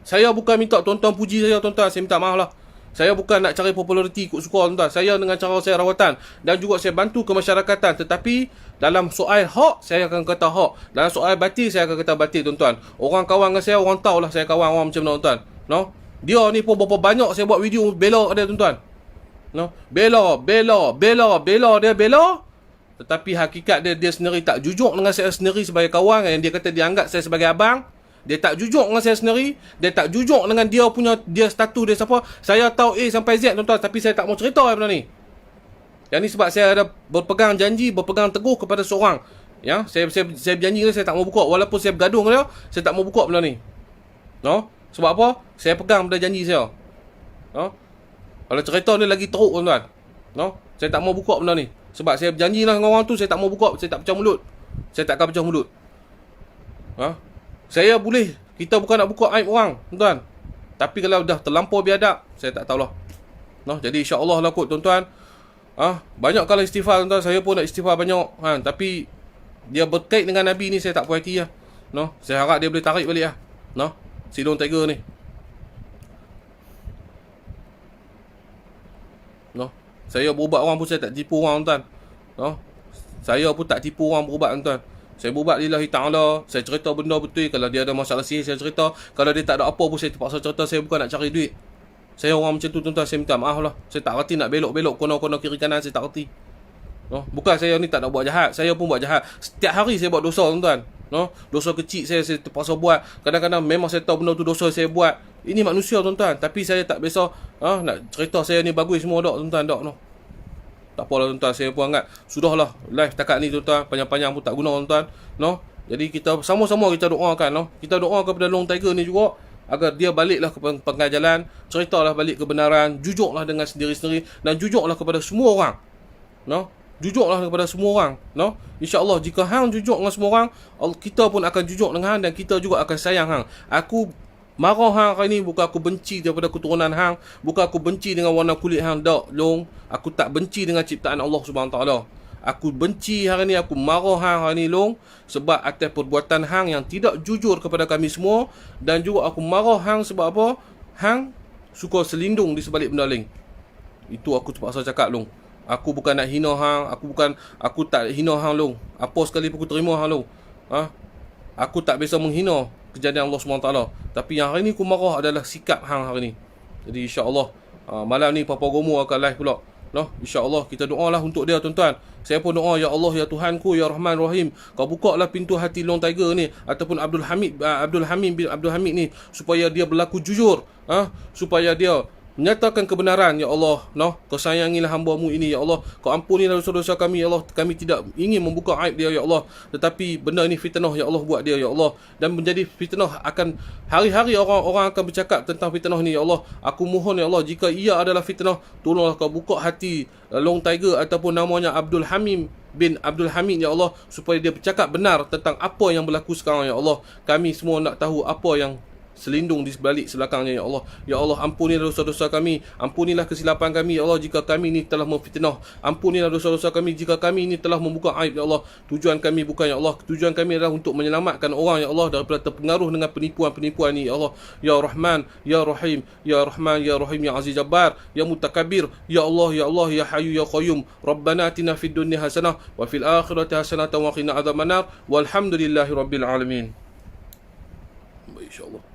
Saya bukan minta tuan-tuan puji saya, tuan-tuan. Saya minta maaf lah. Saya bukan nak cari populariti ikut suka, tuan-tuan. Saya dengan cara saya rawatan dan juga saya bantu kemasyarakatan. Tetapi dalam soal hak, saya akan kata hak. Dalam soal batil, saya akan kata batil, tuan-tuan. Orang kawan dengan saya, orang tahulah saya kawan orang macam mana, tuan-tuan. No? Dia ni pun berapa banyak saya buat video bela dia, tuan-tuan. No? Bela dia bela. Tetapi hakikat dia sendiri tak jujur dengan saya sendiri sebagai kawan. Yang dia kata dia anggap saya sebagai abang. Dia tak jujur dengan saya sendiri. Dia tak jujur dengan dia status dia siapa. Saya tahu A sampai Z, tuan-tuan. Tapi saya tak mau cerita benda ni. Yang ni sebab saya ada berpegang janji, berpegang teguh kepada seorang. Ya, saya berjanji dia, saya tak mau buka. Walaupun saya bergaduh dengan dia, saya tak mau buka benda ni. No? Sebab apa? Saya pegang pada janji saya. No? Kalau cerita ni lagi teruk, tuan-tuan. No? Saya tak mau buka benda ni. Sebab saya berjanji lah dengan orang tu, saya tak mau buka. Saya tak pecah mulut. Saya tak akan pecah mulut. Ha? Saya boleh, kita bukan nak buka aib orang, tuan-tuan. Tapi kalau dah terlampau biadab, saya tak tahulah. No, jadi insya-Allah lah kot, tuan-tuan. Banyak kalau istighfar, tuan-tuan. Saya pun nak istighfar banyak. Tapi dia berkait dengan Nabi ni, saya tak puas hati lah. No, saya harap dia boleh tarik balik lah. No, Silong Tiger ni. No, saya berubat orang pun saya tak tipu orang, tuan-tuan. No, saya pun tak tipu orang berubat, tuan-tuan. Saya berubat lillahi ta'ala. Saya cerita benda betul. Kalau dia ada masalah sihir, saya cerita. Kalau dia tak ada apa pun, saya terpaksa cerita. Saya bukan nak cari duit. Saya orang macam tu, tuan-tuan. Saya minta maaf lah. Saya tak reti nak belok-belok kono-kono kiri kanan. Saya tak reti. No? Bukan saya ni tak nak buat jahat. Saya pun buat jahat. Setiap hari saya buat dosa, tuan-tuan. No? Dosa kecil saya terpaksa buat. Kadang-kadang memang saya tahu benda tu dosa saya buat. Ini manusia, tuan-tuan. Tapi saya tak biasa nak cerita saya ni bagus semua, tak, tuan-tuan. Tak, no. Tak apalah, tuan-tuan. Saya pun anggap sudahlah live takat ni, tuan-tuan. Panjang-panjang pun tak guna, tuan-tuan. No? Jadi kita sama-sama kita doakan, no? Kita doa kepada Long Tiger ni juga agar dia baliklah ke pengajalan, ceritalah balik kebenaran, jujurlah dengan sendiri-sendiri dan jujurlah kepada semua orang. No? Jujurlah kepada semua orang, no? Insya-Allah jika hang jujur dengan semua orang, kita pun akan jujur dengan hang dan kita juga akan sayang hang. Aku marah hang hari ni bukan aku benci daripada keturunan hang, bukan aku benci dengan warna kulit hang, dak, Long. Aku tak benci dengan ciptaan Allah Subhanahu taala. Aku benci hari ni, aku marah hang hari ni, Long, sebab atas perbuatan hang yang tidak jujur kepada kami semua. Dan juga aku marah hang sebab apa? Hang suka selindung di sebalik benda lain. Itu aku terpaksa cakap, Long. Aku bukan nak hina hang, aku tak hina hang, Long. Apa sekali pun aku terima hang, Long. Aku tak biasa menghina kejadian Allah SWT. Tapi yang hari ni aku marah adalah sikap hang hari ni. Jadi insya-Allah malam ni Papa Gomo akan live pula. No, insya-Allah kita doalah untuk dia, tuan-tuan. Saya pun doa, ya Allah, ya Tuhanku, ya Rahman Rahim, kau bukalah pintu hati Long Tiger ni ataupun Abdul Hamid bin Abdul Hamid ni supaya dia berlaku jujur, supaya dia menyatakan kebenaran, ya Allah. No, kau sayangilah hamba-Mu ini, ya Allah. Kau ampunilah dosa-dosa kami, ya Allah. Kami tidak ingin membuka aib dia, ya Allah. Tetapi benda ini fitnah, ya Allah, buat dia, ya Allah. Dan menjadi fitnah akan hari-hari orang akan bercakap tentang fitnah ni, ya Allah. Aku mohon, ya Allah, jika ia adalah fitnah, tolonglah kau buka hati Long Tiger ataupun namanya Abdul Hamid bin Abdul Hamid, ya Allah, supaya dia bercakap benar tentang apa yang berlaku sekarang, ya Allah. Kami semua nak tahu apa yang selindung di sebalik sebelakangnya, ya Allah. Ya Allah, ampunilah dosa-dosa kami, ampunilah kesilapan kami, ya Allah, jika kami ini telah memfitnah. Ampunilah dosa-dosa kami jika kami ini telah membuka aib, ya Allah. Tujuan kami bukan, ya Allah, tujuan kami adalah untuk menyelamatkan orang, ya Allah, daripada terpengaruh dengan penipuan-penipuan ini, ya Allah. Ya Rahman, ya Rahim, ya Rahman, ya Rahim, ya Aziz Jabbar, ya Mutakabir, ya Allah, ya Allah, ya Hayyu, ya Qayyum. Rabbana atina fid dunya hasanah wa fil akhirati hasanah wa qina adzabannar. Walhamdulillahi rabbil alamin. InsyaAllah.